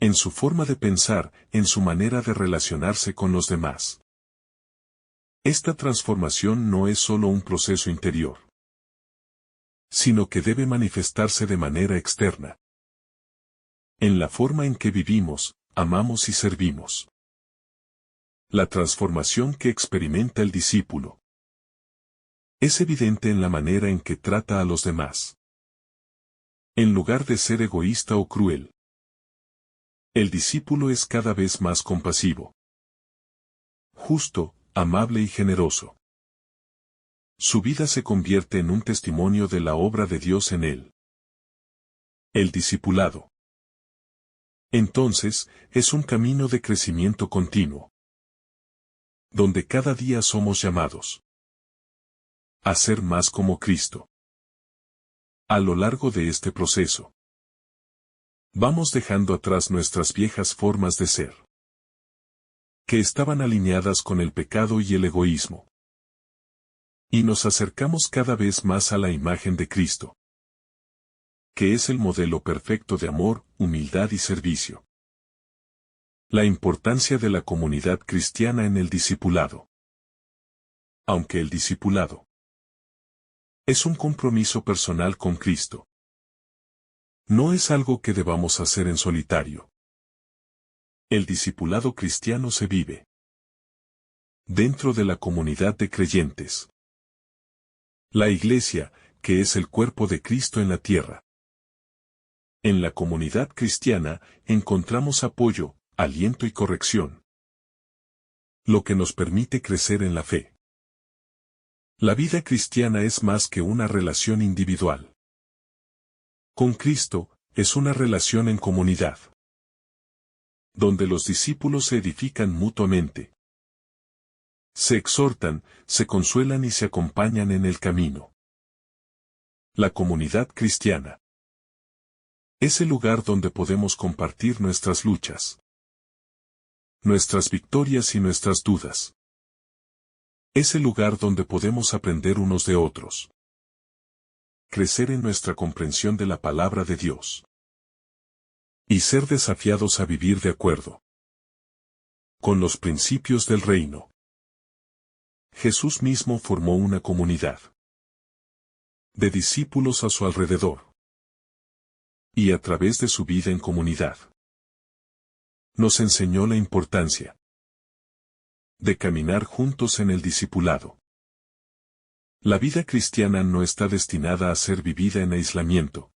en su forma de pensar, en su manera de relacionarse con los demás. Esta transformación no es solo un proceso interior, sino que debe manifestarse de manera externa. En la forma en que vivimos, amamos y servimos. La transformación que experimenta el discípulo es evidente en la manera en que trata a los demás. En lugar de ser egoísta o cruel, el discípulo es cada vez más compasivo, justo, amable y generoso. Su vida se convierte en un testimonio de la obra de Dios en él. El discipulado, entonces, es un camino de crecimiento continuo, donde cada día somos llamados a ser más como Cristo. A lo largo de este proceso, vamos dejando atrás nuestras viejas formas de ser, que estaban alineadas con el pecado y el egoísmo. Y nos acercamos cada vez más a la imagen de Cristo, que es el modelo perfecto de amor, humildad y servicio. La importancia de la comunidad cristiana en el discipulado. Aunque el discipulado es un compromiso personal con Cristo, no es algo que debamos hacer en solitario. El discipulado cristiano se vive dentro de la comunidad de creyentes. La Iglesia, que es el cuerpo de Cristo en la tierra. En la comunidad cristiana, encontramos apoyo, aliento y corrección, lo que nos permite crecer en la fe. La vida cristiana es más que una relación individual. Con Cristo, es una relación en comunidad, donde los discípulos se edifican mutuamente, se exhortan, se consuelan y se acompañan en el camino. La comunidad cristiana es el lugar donde podemos compartir nuestras luchas, nuestras victorias y nuestras dudas. Es el lugar donde podemos aprender unos de otros, crecer en nuestra comprensión de la palabra de Dios y ser desafiados a vivir de acuerdo con los principios del reino. Jesús mismo formó una comunidad de discípulos a su alrededor, y a través de su vida en comunidad nos enseñó la importancia de caminar juntos en el discipulado. La vida cristiana no está destinada a ser vivida en aislamiento,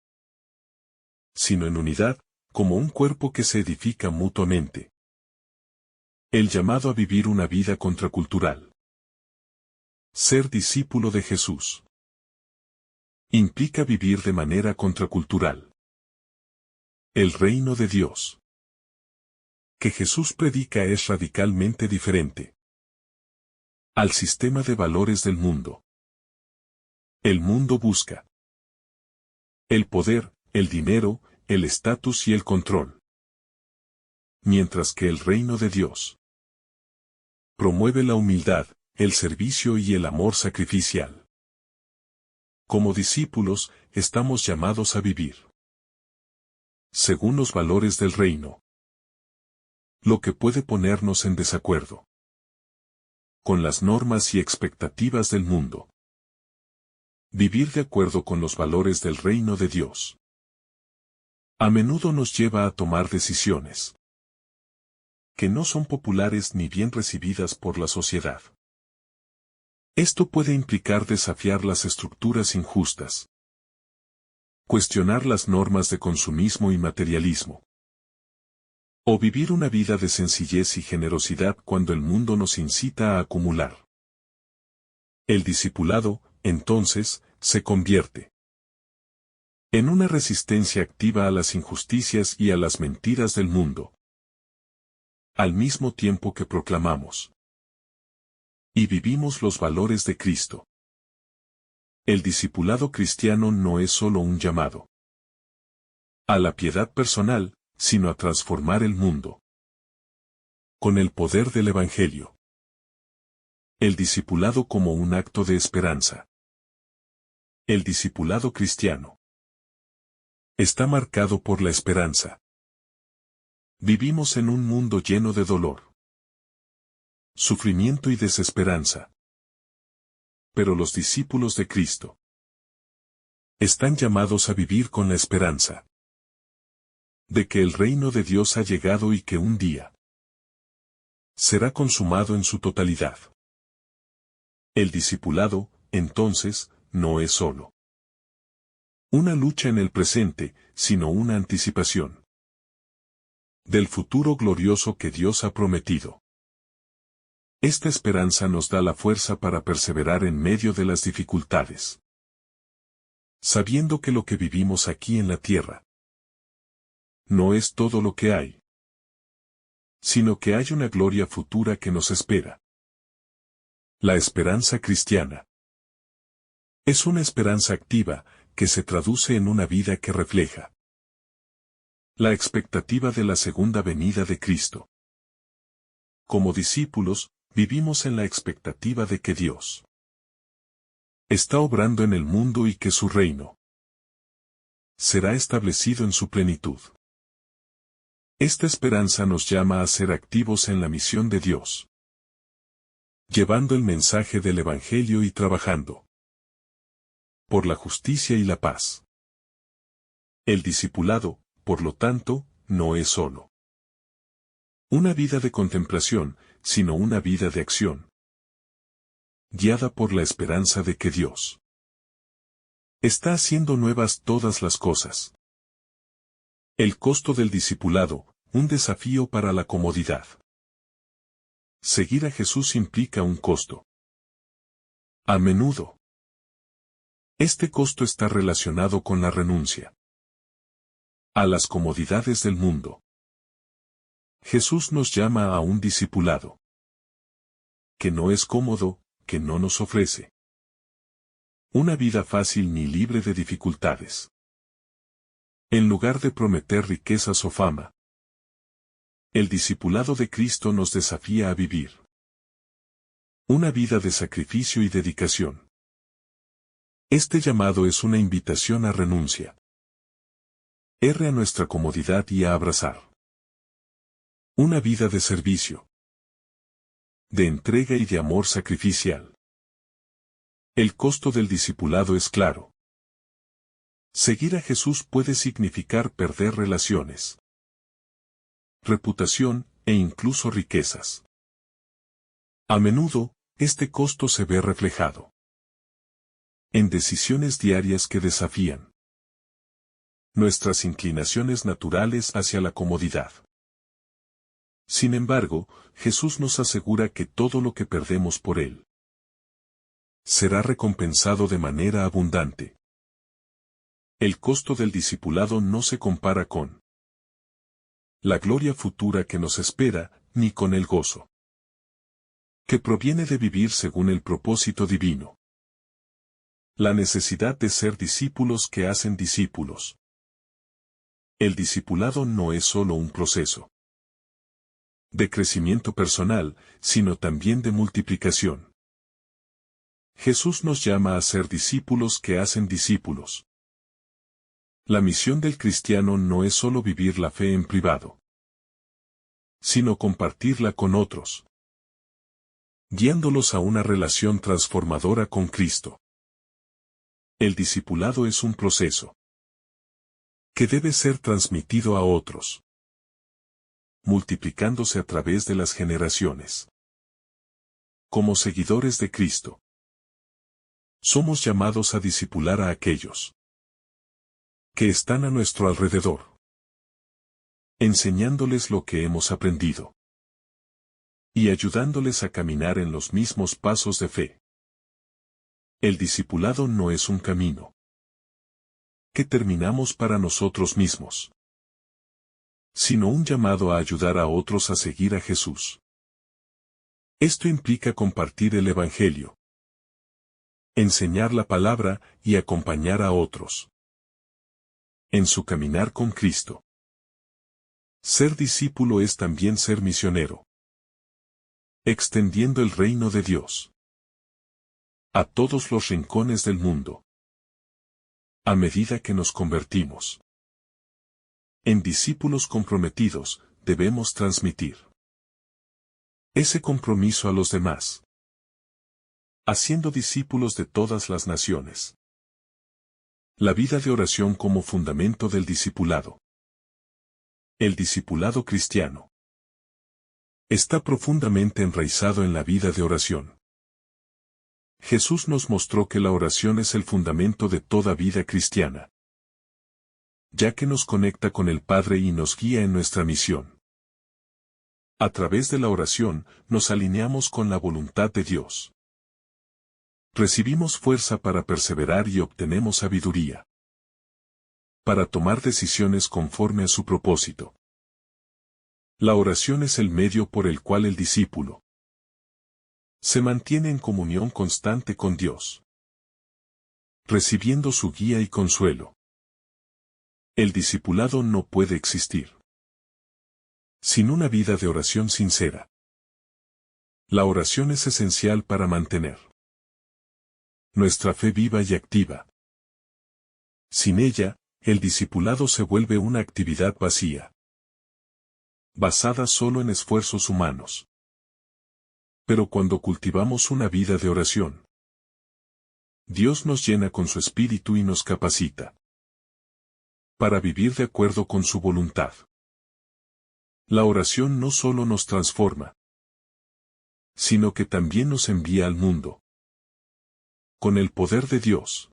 sino en unidad, como un cuerpo que se edifica mutuamente. El llamado a vivir una vida contracultural. Ser discípulo de Jesús implica vivir de manera contracultural el reino de Dios que Jesús predica es radicalmente diferente al sistema de valores del mundo. El mundo busca el poder, el dinero, el estatus y el control, mientras que el reino de Dios promueve la humildad, el servicio y el amor sacrificial. Como discípulos, estamos llamados a vivir según los valores del reino, lo que puede ponernos en desacuerdo con las normas y expectativas del mundo. Vivir de acuerdo con los valores del reino de Dios a menudo nos lleva a tomar decisiones que no son populares ni bien recibidas por la sociedad. Esto puede implicar desafiar las estructuras injustas, cuestionar las normas de consumismo y materialismo, o vivir una vida de sencillez y generosidad cuando el mundo nos incita a acumular. El discipulado, entonces, se convierte en una resistencia activa a las injusticias y a las mentiras del mundo, al mismo tiempo que proclamamos y vivimos los valores de Cristo. El discipulado cristiano no es solo un llamado a la piedad personal, sino a transformar el mundo con el poder del Evangelio. El discipulado como un acto de esperanza. El discipulado cristiano está marcado por la esperanza. Vivimos en un mundo lleno de dolor, sufrimiento y desesperanza. Pero los discípulos de Cristo Están llamados a vivir con la esperanza de que el reino de Dios ha llegado y que un día será consumado en su totalidad. El discipulado, entonces, no es solo una lucha en el presente, sino una anticipación del futuro glorioso que Dios ha prometido. Esta esperanza nos da la fuerza para perseverar en medio de las dificultades, sabiendo que lo que vivimos aquí en la tierra no es todo lo que hay, sino que hay una gloria futura que nos espera. La esperanza cristiana es una esperanza activa, que se traduce en una vida que refleja la expectativa de la segunda venida de Cristo. Como discípulos, vivimos en la expectativa de que Dios está obrando en el mundo y que su reino será establecido en su plenitud. Esta esperanza nos llama a ser activos en la misión de Dios, llevando el mensaje del Evangelio y trabajando por la justicia y la paz. El discipulado, por lo tanto, no es solo una vida de contemplación, sino una vida de acción, guiada por la esperanza de que Dios está haciendo nuevas todas las cosas. El costo del discipulado, un desafío para la comodidad. Seguir a Jesús implica un costo. A menudo, este costo está relacionado con la renuncia a las comodidades del mundo. Jesús nos llama a un discipulado que no es cómodo, que no nos ofrece una vida fácil ni libre de dificultades. En lugar de prometer riquezas o fama, el discipulado de Cristo nos desafía a vivir una vida de sacrificio y dedicación. Este llamado es una invitación a renuncia. A nuestra comodidad y a abrazar una vida de servicio, de entrega y de amor sacrificial. El costo del discipulado es claro. Seguir a Jesús puede significar perder relaciones, reputación e incluso riquezas. A menudo, este costo se ve reflejado en decisiones diarias que desafían nuestras inclinaciones naturales hacia la comodidad. Sin embargo, Jesús nos asegura que todo lo que perdemos por Él será recompensado de manera abundante. El costo del discipulado no se compara con la gloria futura que nos espera, ni con el gozo que proviene de vivir según el propósito divino. La necesidad de ser discípulos que hacen discípulos. El discipulado no es solo un proceso de crecimiento personal, sino también de multiplicación. Jesús nos llama a ser discípulos que hacen discípulos. La misión del cristiano no es solo vivir la fe en privado, sino compartirla con otros, guiándolos a una relación transformadora con Cristo. El discipulado es un proceso que debe ser transmitido a otros, multiplicándose a través de las generaciones. Como seguidores de Cristo, somos llamados a discipular a aquellos que están a nuestro alrededor, enseñándoles lo que hemos aprendido y ayudándoles a caminar en los mismos pasos de fe. El discipulado no es un camino que terminamos para nosotros mismos, sino un llamado a ayudar a otros a seguir a Jesús. Esto implica compartir el Evangelio, enseñar la palabra y acompañar a otros en su caminar con Cristo. Ser discípulo es también ser misionero, extendiendo el reino de Dios a todos los rincones del mundo. A medida que nos convertimos en discípulos comprometidos, debemos transmitir ese compromiso a los demás, haciendo discípulos de todas las naciones. La vida de oración como fundamento del discipulado. El discipulado cristiano está profundamente enraizado en la vida de oración. Jesús nos mostró que la oración es el fundamento de toda vida cristiana, ya que nos conecta con el Padre y nos guía en nuestra misión. A través de la oración, nos alineamos con la voluntad de Dios. Recibimos fuerza para perseverar y obtenemos sabiduría para tomar decisiones conforme a su propósito. La oración es el medio por el cual el discípulo se mantiene en comunión constante con Dios, recibiendo su guía y consuelo. El discipulado no puede existir sin una vida de oración sincera. La oración es esencial para mantener nuestra fe viva y activa. Sin ella, el discipulado se vuelve una actividad vacía, basada solo en esfuerzos humanos. Pero cuando cultivamos una vida de oración, Dios nos llena con su espíritu y nos capacita para vivir de acuerdo con su voluntad. La oración no solo nos transforma, sino que también nos envía al mundo con el poder de Dios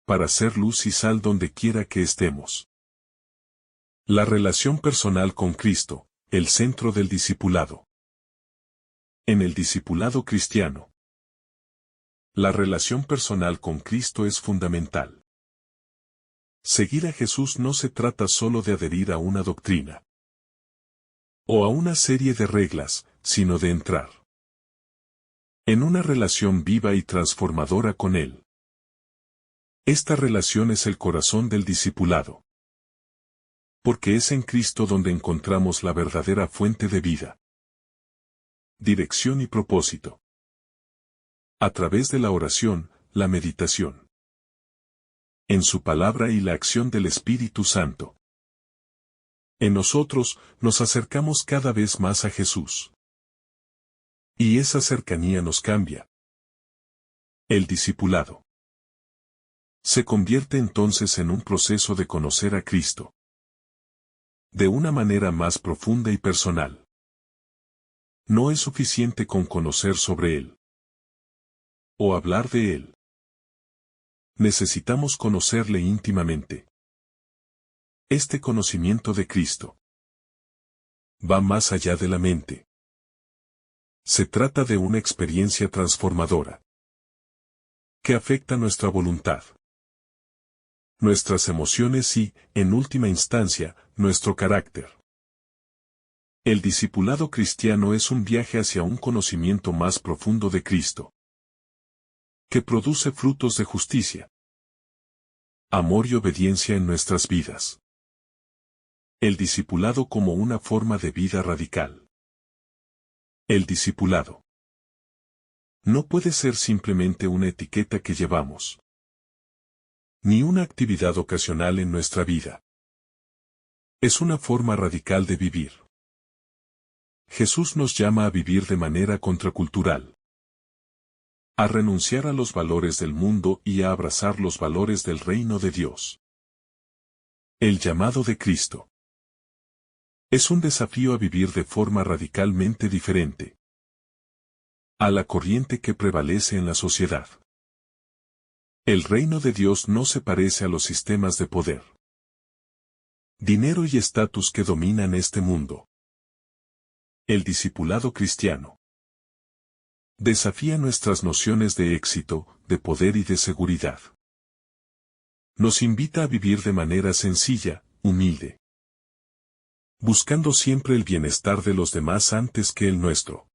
para ser luz y sal donde quiera que estemos. La relación personal con Cristo, el centro del discipulado. En el discipulado cristiano, la relación personal con Cristo es fundamental. Seguir a Jesús no se trata solo de adherir a una doctrina o a una serie de reglas, sino de entrar en una relación viva y transformadora con Él. Esta relación es el corazón del discipulado, porque es en Cristo donde encontramos la verdadera fuente de vida, dirección y propósito. A través de la oración, la meditación en su palabra y la acción del Espíritu Santo, en nosotros nos acercamos cada vez más a Jesús. Y esa cercanía nos cambia. El discipulado se convierte entonces en un proceso de conocer a Cristo de una manera más profunda y personal. No es suficiente con conocer sobre Él o hablar de Él. Necesitamos conocerle íntimamente. Este conocimiento de Cristo va más allá de la mente. Se trata de una experiencia transformadora que afecta nuestra voluntad, nuestras emociones y, en última instancia, nuestro carácter. El discipulado cristiano es un viaje hacia un conocimiento más profundo de Cristo, que produce frutos de justicia, amor y obediencia en nuestras vidas. El discipulado como una forma de vida radical. El discipulado no puede ser simplemente una etiqueta que llevamos, ni una actividad ocasional en nuestra vida. Es una forma radical de vivir. Jesús nos llama a vivir de manera contracultural, a renunciar a los valores del mundo y a abrazar los valores del reino de Dios. El llamado de Cristo es un desafío a vivir de forma radicalmente diferente a la corriente que prevalece en la sociedad. El reino de Dios no se parece a los sistemas de poder, dinero y estatus que dominan este mundo. El discipulado cristiano desafía nuestras nociones de éxito, de poder y de seguridad. Nos invita a vivir de manera sencilla, humilde, buscando siempre el bienestar de los demás antes que el nuestro.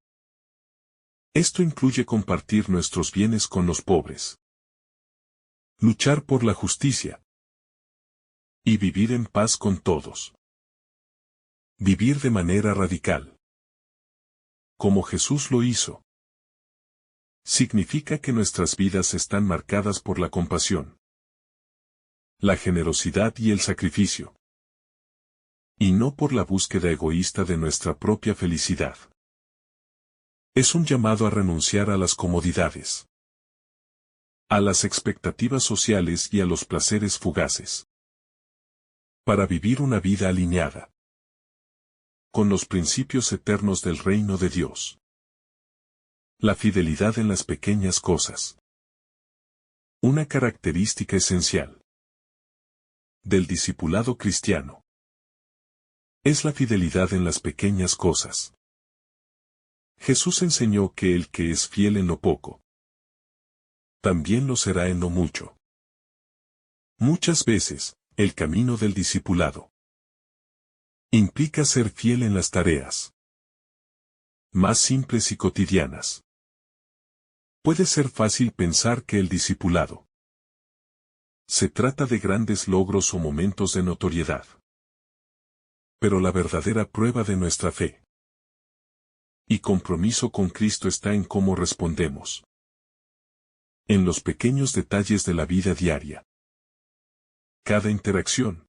Esto incluye compartir nuestros bienes con los pobres, luchar por la justicia y vivir en paz con todos. Vivir de manera radical, como Jesús lo hizo, significa que nuestras vidas están marcadas por la compasión, la generosidad y el sacrificio, y no por la búsqueda egoísta de nuestra propia felicidad. Es un llamado a renunciar a las comodidades, a las expectativas sociales y a los placeres fugaces. Para vivir una vida alineada con los principios eternos del reino de Dios. La fidelidad en las pequeñas cosas. Una característica esencial del discipulado cristiano es la fidelidad en las pequeñas cosas. Jesús enseñó que el que es fiel en lo poco, también lo será en lo mucho. Muchas veces, el camino del discipulado implica ser fiel en las tareas más simples y cotidianas. Puede ser fácil pensar que el discipulado se trata de grandes logros o momentos de notoriedad. Pero la verdadera prueba de nuestra fe y compromiso con Cristo está en cómo respondemos. En los pequeños detalles de la vida diaria. Cada interacción,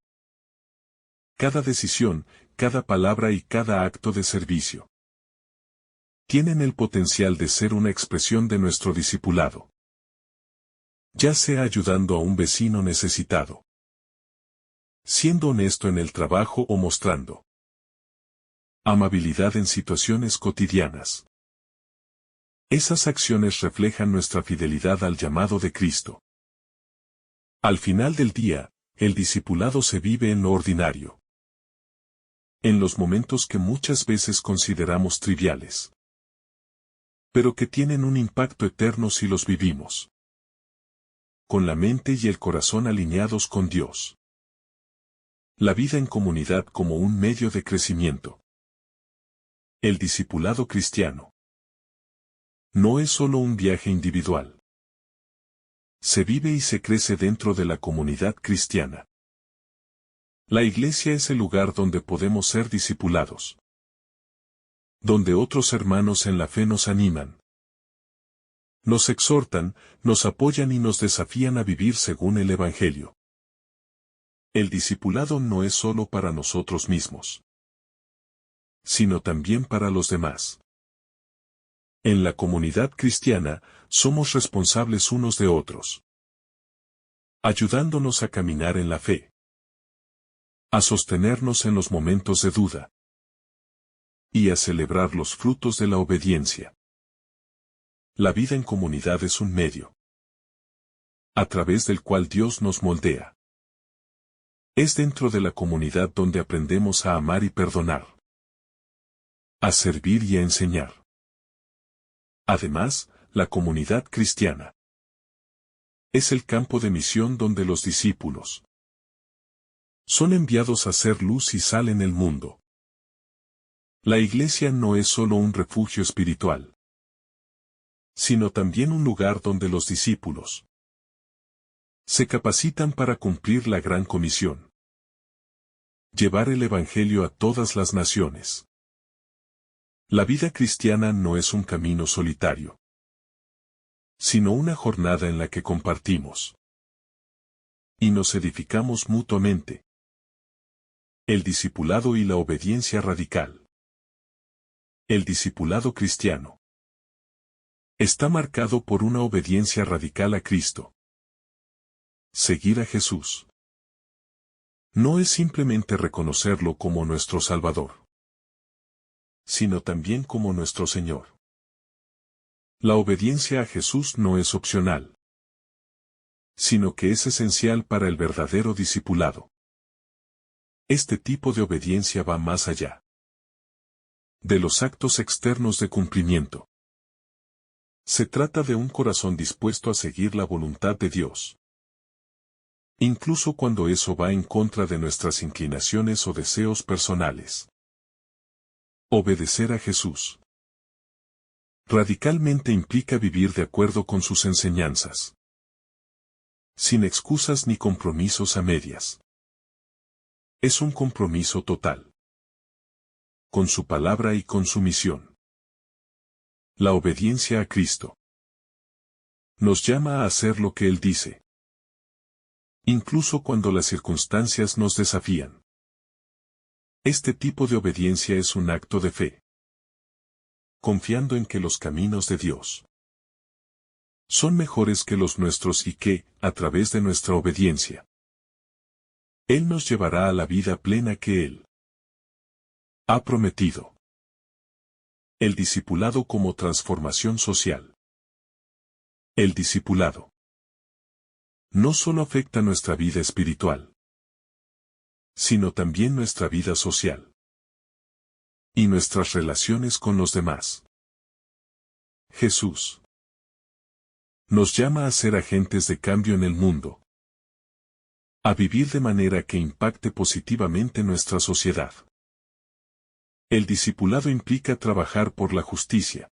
cada decisión, cada palabra y cada acto de servicio tienen el potencial de ser una expresión de nuestro discipulado. Ya sea ayudando a un vecino necesitado, siendo honesto en el trabajo o mostrando amabilidad en situaciones cotidianas. Esas acciones reflejan nuestra fidelidad al llamado de Cristo. Al final del día, el discipulado se vive en lo ordinario. En los momentos que muchas veces consideramos triviales, pero que tienen un impacto eterno si los vivimos con la mente y el corazón alineados con Dios. La vida en comunidad como un medio de crecimiento. El discipulado cristiano no es solo un viaje individual. Se vive y se crece dentro de la comunidad cristiana. La iglesia es el lugar donde podemos ser discipulados, donde otros hermanos en la fe nos animan, nos exhortan, nos apoyan y nos desafían a vivir según el Evangelio. El discipulado no es solo para nosotros mismos, sino también para los demás. En la comunidad cristiana, somos responsables unos de otros, ayudándonos a caminar en la fe, a sostenernos en los momentos de duda y a celebrar los frutos de la obediencia. La vida en comunidad es un medio a través del cual Dios nos moldea. Es dentro de la comunidad donde aprendemos a amar y perdonar, a servir y a enseñar. Además, la comunidad cristiana es el campo de misión donde los discípulos son enviados a ser luz y sal en el mundo. La iglesia no es solo un refugio espiritual, sino también un lugar donde los discípulos se capacitan para cumplir la gran comisión: llevar el Evangelio a todas las naciones. La vida cristiana no es un camino solitario, sino una jornada en la que compartimos y nos edificamos mutuamente. El discipulado y la obediencia radical. El discipulado cristiano está marcado por una obediencia radical a Cristo. Seguir a Jesús no es simplemente reconocerlo como nuestro Salvador, sino también como nuestro Señor. La obediencia a Jesús no es opcional, sino que es esencial para el verdadero discipulado. Este tipo de obediencia va más allá de los actos externos de cumplimiento. Se trata de un corazón dispuesto a seguir la voluntad de Dios, incluso cuando eso va en contra de nuestras inclinaciones o deseos personales. Obedecer a Jesús radicalmente implica vivir de acuerdo con sus enseñanzas, sin excusas ni compromisos a medias. Es un compromiso total con su palabra y con su misión. La obediencia a Cristo nos llama a hacer lo que Él dice, incluso cuando las circunstancias nos desafían. Este tipo de obediencia es un acto de fe, confiando en que los caminos de Dios son mejores que los nuestros y que, a través de nuestra obediencia, Él nos llevará a la vida plena que Él ha prometido. El discipulado como transformación social. El discipulado no solo afecta nuestra vida espiritual, sino también nuestra vida social y nuestras relaciones con los demás. Jesús nos llama a ser agentes de cambio en el mundo, a vivir de manera que impacte positivamente nuestra sociedad. El discipulado implica trabajar por la justicia,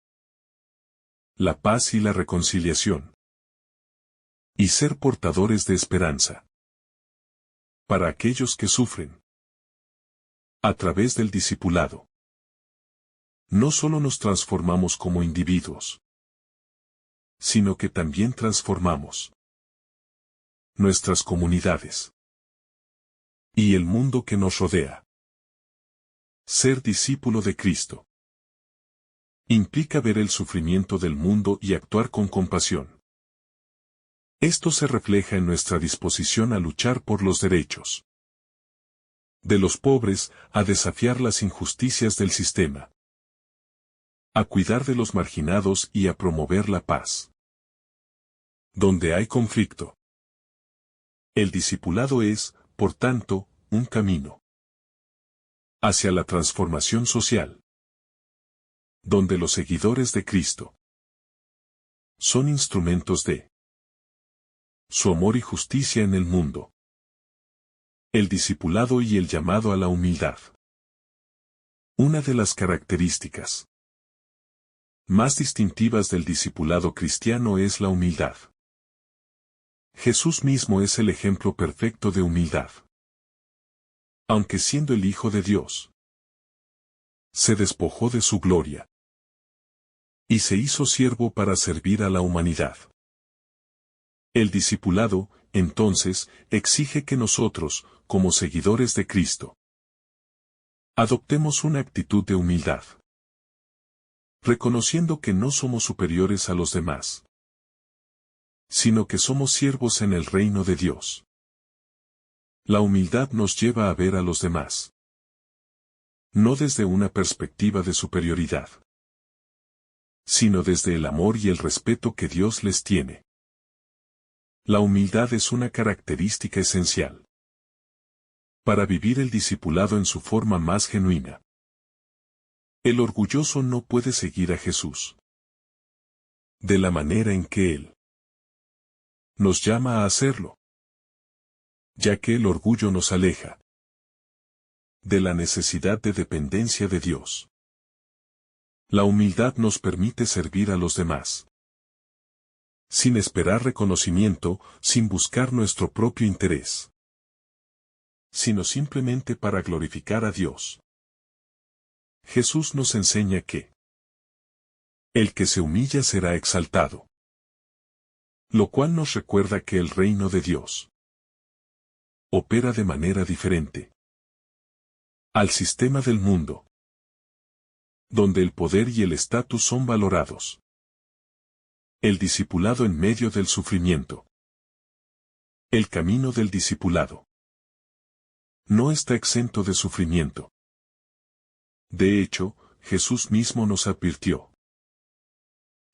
la paz y la reconciliación, y ser portadores de esperanza para aquellos que sufren. A través del discipulado, no solo nos transformamos como individuos, sino que también transformamos nuestras comunidades y el mundo que nos rodea. Ser discípulo de Cristo implica ver el sufrimiento del mundo y actuar con compasión. Esto se refleja en nuestra disposición a luchar por los derechos de los pobres, a desafiar las injusticias del sistema, a cuidar de los marginados y a promover la paz. Donde hay conflicto, el discipulado es, por tanto, un camino hacia la transformación social, donde los seguidores de Cristo son instrumentos de su amor y justicia en el mundo. El discipulado y el llamado a la humildad. Una de las características más distintivas del discipulado cristiano es la humildad. Jesús mismo es el ejemplo perfecto de humildad. Aunque siendo el Hijo de Dios, se despojó de su gloria y se hizo siervo para servir a la humanidad. El discipulado, entonces, exige que nosotros, como seguidores de Cristo, adoptemos una actitud de humildad, reconociendo que no somos superiores a los demás, sino que somos siervos en el reino de Dios. La humildad nos lleva a ver a los demás, no desde una perspectiva de superioridad, sino desde el amor y el respeto que Dios les tiene. La humildad es una característica esencial para vivir el discipulado en su forma más genuina. El orgulloso no puede seguir a Jesús de la manera en que Él nos llama a hacerlo, ya que el orgullo nos aleja de la necesidad de dependencia de Dios. La humildad nos permite servir a los demás, sin esperar reconocimiento, sin buscar nuestro propio interés, sino simplemente para glorificar a Dios. Jesús nos enseña que el que se humilla será exaltado, lo cual nos recuerda que el reino de Dios opera de manera diferente al sistema del mundo, donde el poder y el estatus son valorados. El discipulado en medio del sufrimiento. El camino del discipulado no está exento de sufrimiento. De hecho, Jesús mismo nos advirtió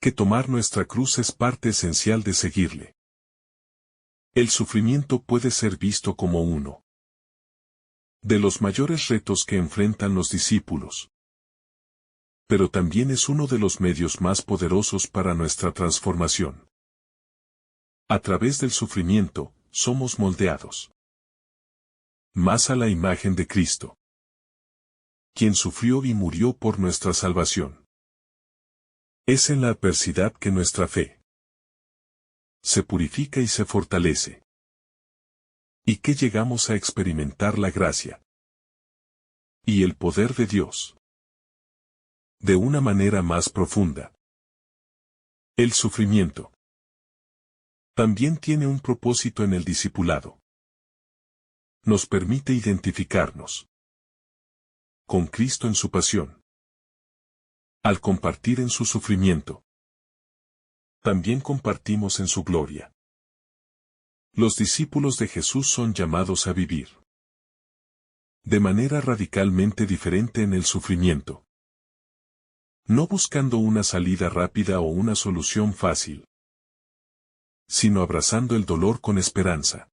que tomar nuestra cruz es parte esencial de seguirle. El sufrimiento puede ser visto como uno de los mayores retos que enfrentan los discípulos, pero también es uno de los medios más poderosos para nuestra transformación. A través del sufrimiento, somos moldeados más a la imagen de Cristo, quien sufrió y murió por nuestra salvación. Es en la adversidad que nuestra fe se purifica y se fortalece, y que llegamos a experimentar la gracia y el poder de Dios de una manera más profunda. El sufrimiento también tiene un propósito en el discipulado. Nos permite identificarnos con Cristo en su pasión, al compartir en su sufrimiento. también compartimos en su gloria. Los discípulos de Jesús son llamados a vivir de manera radicalmente diferente en el sufrimiento. No buscando una salida rápida o una solución fácil, sino abrazando el dolor con esperanza.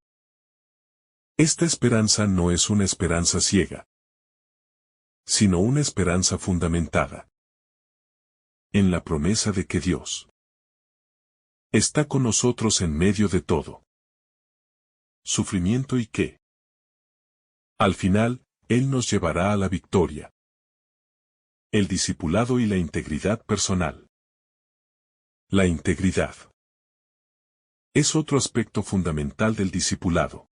Esta esperanza no es una esperanza ciega, sino una esperanza fundamentada en la promesa de que Dios está con nosotros en medio de todo sufrimiento y que, al final, Él nos llevará a la victoria. El discipulado y la integridad personal. La integridad es otro aspecto fundamental del discipulado.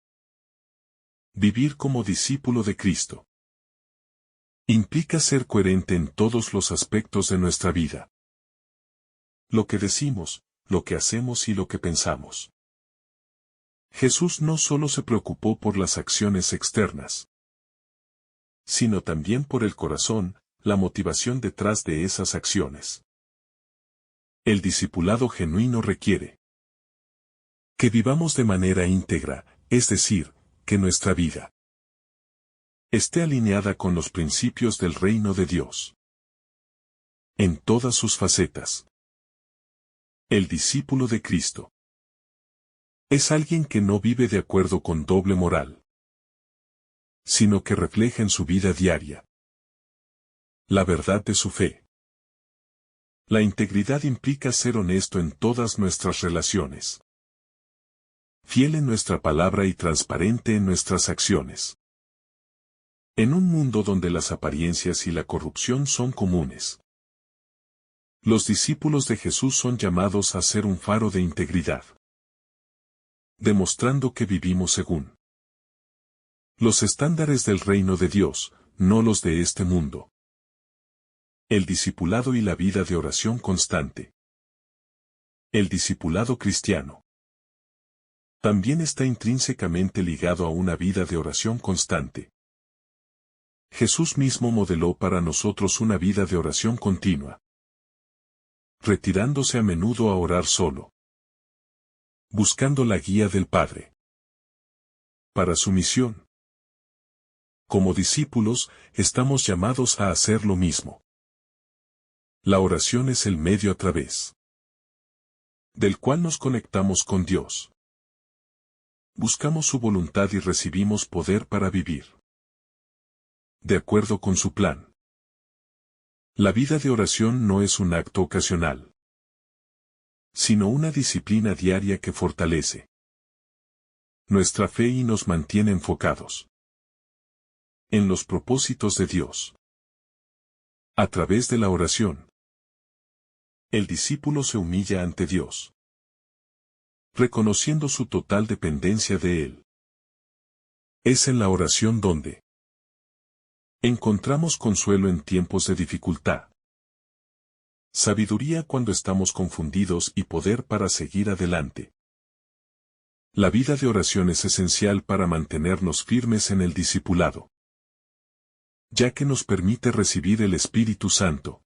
Vivir como discípulo de Cristo implica ser coherente en todos los aspectos de nuestra vida. Lo que decimos, lo que hacemos y lo que pensamos. Jesús no solo se preocupó por las acciones externas, sino también por el corazón, la motivación detrás de esas acciones. El discipulado genuino requiere que vivamos de manera íntegra, es decir, que nuestra vida esté alineada con los principios del reino de Dios en todas sus facetas. El discípulo de Cristo es alguien que no vive de acuerdo con doble moral, sino que refleja en su vida diaria la verdad de su fe. La integridad implica ser honesto en todas nuestras relaciones, fiel en nuestra palabra y transparente en nuestras acciones. En un mundo donde las apariencias y la corrupción son comunes, los discípulos de Jesús son llamados a ser un faro de integridad, demostrando que vivimos según los estándares del reino de Dios, no los de este mundo. El discipulado y la vida de oración constante. El discipulado cristiano también está intrínsecamente ligado a una vida de oración constante. Jesús mismo modeló para nosotros una vida de oración continua, retirándose a menudo a orar solo, buscando la guía del Padre para su misión. Como discípulos, estamos llamados a hacer lo mismo. La oración es el medio a través del cual nos conectamos con Dios. Buscamos su voluntad y recibimos poder para vivir de acuerdo con su plan. La vida de oración no es un acto ocasional, sino una disciplina diaria que fortalece nuestra fe y nos mantiene enfocados en los propósitos de Dios. A través de la oración, el discípulo se humilla ante Dios, reconociendo su total dependencia de Él. Es en la oración donde encontramos consuelo en tiempos de dificultad, sabiduría cuando estamos confundidos y poder para seguir adelante. La vida de oración es esencial para mantenernos firmes en el discipulado, ya que nos permite recibir el Espíritu Santo,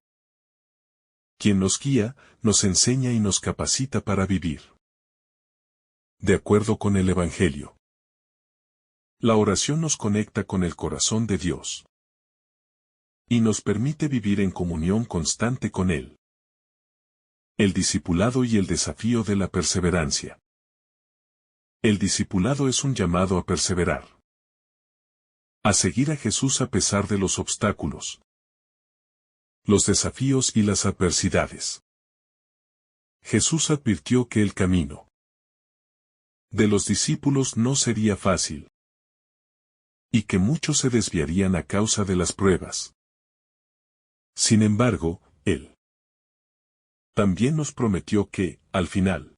quien nos guía, nos enseña y nos capacita para vivir de acuerdo con el Evangelio. La oración nos conecta con el corazón de Dios y nos permite vivir en comunión constante con Él. El discipulado y el desafío de la perseverancia. El discipulado es un llamado a perseverar, a seguir a Jesús a pesar de los obstáculos, los desafíos y las adversidades. Jesús advirtió que el camino de los discípulos no sería fácil, y que muchos se desviarían a causa de las pruebas. Sin embargo, Él también nos prometió que, al final,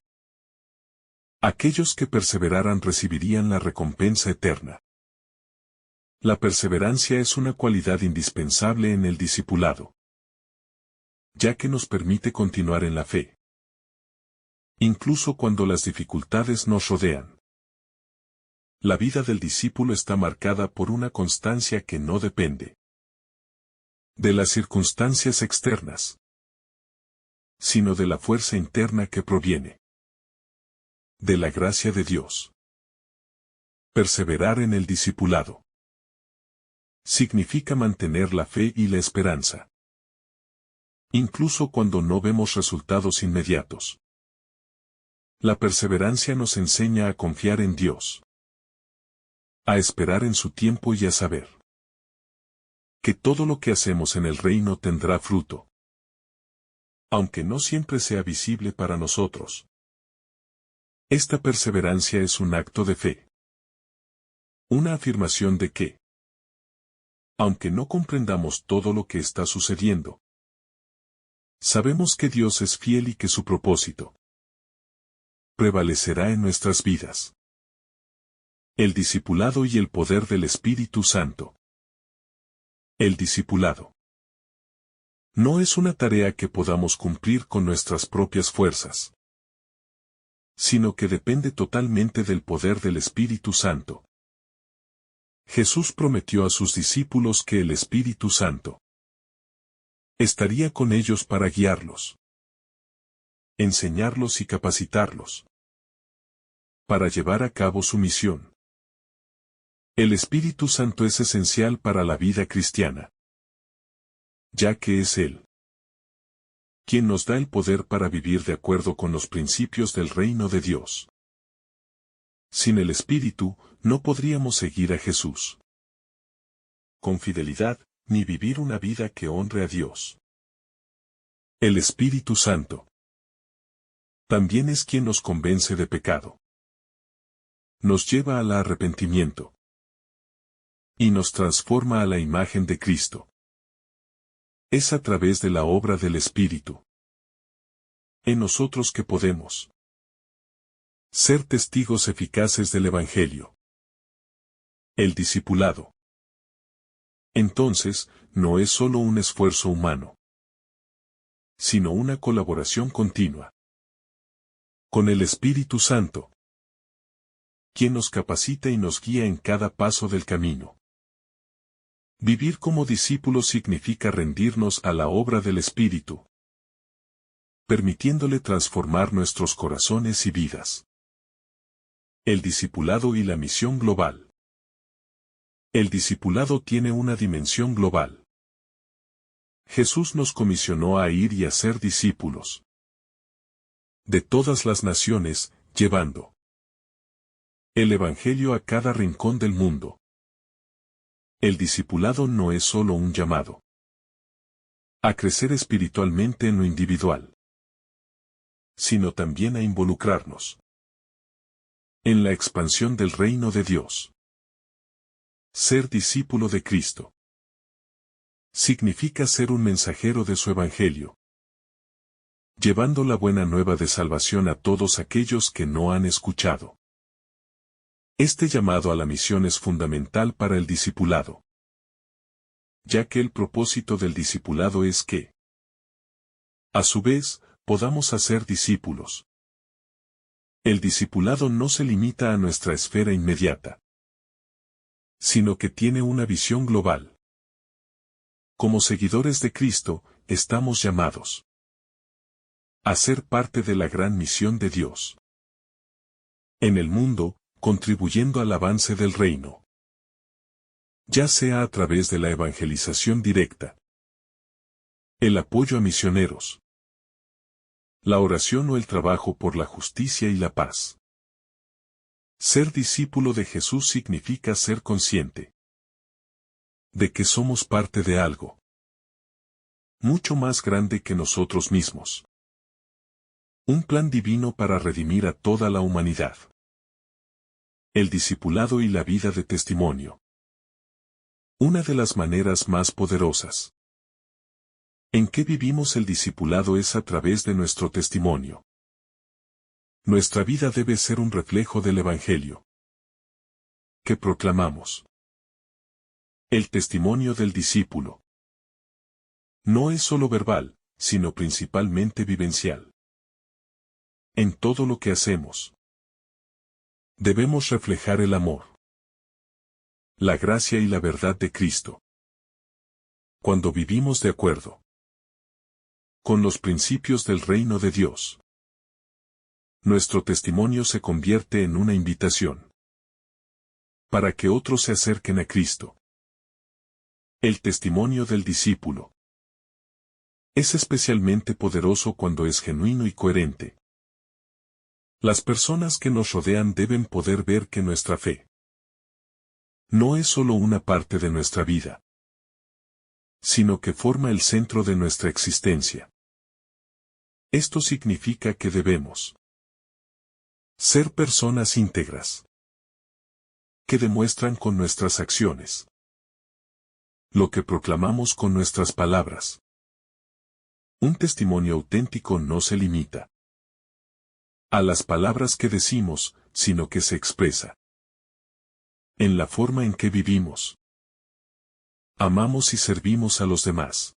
aquellos que perseveraran recibirían la recompensa eterna. La perseverancia es una cualidad indispensable en el discipulado, ya que nos permite continuar en la fe, incluso cuando las dificultades nos rodean. La vida del discípulo está marcada por una constancia que no depende de las circunstancias externas, sino de la fuerza interna que proviene de la gracia de Dios. Perseverar en el discipulado significa mantener la fe y la esperanza, incluso cuando no vemos resultados inmediatos. La perseverancia nos enseña a confiar en Dios, a esperar en su tiempo y a saber que todo lo que hacemos en el reino tendrá fruto, aunque no siempre sea visible para nosotros. Esta perseverancia es un acto de fe, una afirmación de que, aunque no comprendamos todo lo que está sucediendo, sabemos que Dios es fiel y que su propósito prevalecerá en nuestras vidas. El discipulado y el poder del Espíritu Santo. El discipulado no es una tarea que podamos cumplir con nuestras propias fuerzas, sino que depende totalmente del poder del Espíritu Santo. Jesús prometió a sus discípulos que el Espíritu Santo estaría con ellos para guiarlos, enseñarlos y capacitarlos para llevar a cabo su misión. El Espíritu Santo es esencial para la vida cristiana, ya que es Él quien nos da el poder para vivir de acuerdo con los principios del reino de Dios. Sin el Espíritu, no podríamos seguir a Jesús con fidelidad, ni vivir una vida que honre a Dios. El Espíritu Santo también es quien nos convence de pecado, nos lleva al arrepentimiento y nos transforma a la imagen de Cristo. Es a través de la obra del Espíritu en nosotros que podemos ser testigos eficaces del Evangelio. El discipulado, entonces, no es solo un esfuerzo humano, sino una colaboración continua con el Espíritu Santo, quien nos capacita y nos guía en cada paso del camino. Vivir como discípulos significa rendirnos a la obra del Espíritu, permitiéndole transformar nuestros corazones y vidas. El discipulado y la misión global. El discipulado tiene una dimensión global. Jesús nos comisionó a ir y a ser discípulos de todas las naciones, llevando el Evangelio a cada rincón del mundo. El discipulado no es solo un llamado a crecer espiritualmente en lo individual, sino también a involucrarnos en la expansión del reino de Dios. Ser discípulo de Cristo significa ser un mensajero de su Evangelio, llevando la buena nueva de salvación a todos aquellos que no han escuchado. Este llamado a la misión es fundamental para el discipulado, ya que el propósito del discipulado es que, a su vez, podamos hacer discípulos. El discipulado no se limita a nuestra esfera inmediata, sino que tiene una visión global. Como seguidores de Cristo, estamos llamados a ser parte de la gran misión de Dios en el mundo, contribuyendo al avance del reino, ya sea a través de la evangelización directa, el apoyo a misioneros, la oración o el trabajo por la justicia y la paz. Ser discípulo de Jesús significa ser consciente de que somos parte de algo mucho más grande que nosotros mismos. Un plan divino para redimir a toda la humanidad. El discipulado y la vida de testimonio. Una de las maneras más poderosas en que vivimos el discipulado es a través de nuestro testimonio. Nuestra vida debe ser un reflejo del Evangelio que proclamamos. El testimonio del discípulo no es solo verbal, sino principalmente vivencial. En todo lo que hacemos, debemos reflejar el amor, la gracia y la verdad de Cristo. Cuando vivimos de acuerdo con los principios del reino de Dios. Nuestro testimonio se convierte en una invitación para que otros se acerquen a Cristo. El testimonio del discípulo es especialmente poderoso cuando es genuino y coherente. Las personas que nos rodean deben poder ver que nuestra fe no es solo una parte de nuestra vida, sino que forma el centro de nuestra existencia. Esto significa que debemos ser personas íntegras, que demuestran con nuestras acciones lo que proclamamos con nuestras palabras. Un testimonio auténtico no se limita a las palabras que decimos, sino que se expresa en la forma en que vivimos, amamos y servimos a los demás.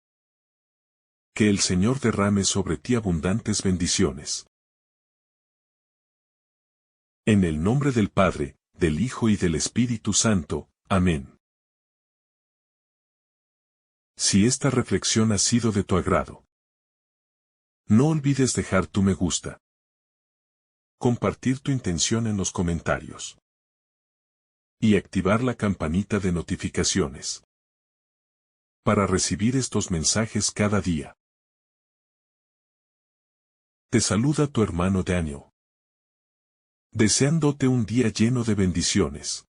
Que el Señor derrame sobre ti abundantes bendiciones. En el nombre del Padre, del Hijo y del Espíritu Santo. Amén. Si esta reflexión ha sido de tu agrado, no olvides dejar tu me gusta, compartir tu intención en los comentarios y activar la campanita de notificaciones para recibir estos mensajes cada día. Te saluda tu hermano Daniel, deseándote un día lleno de bendiciones.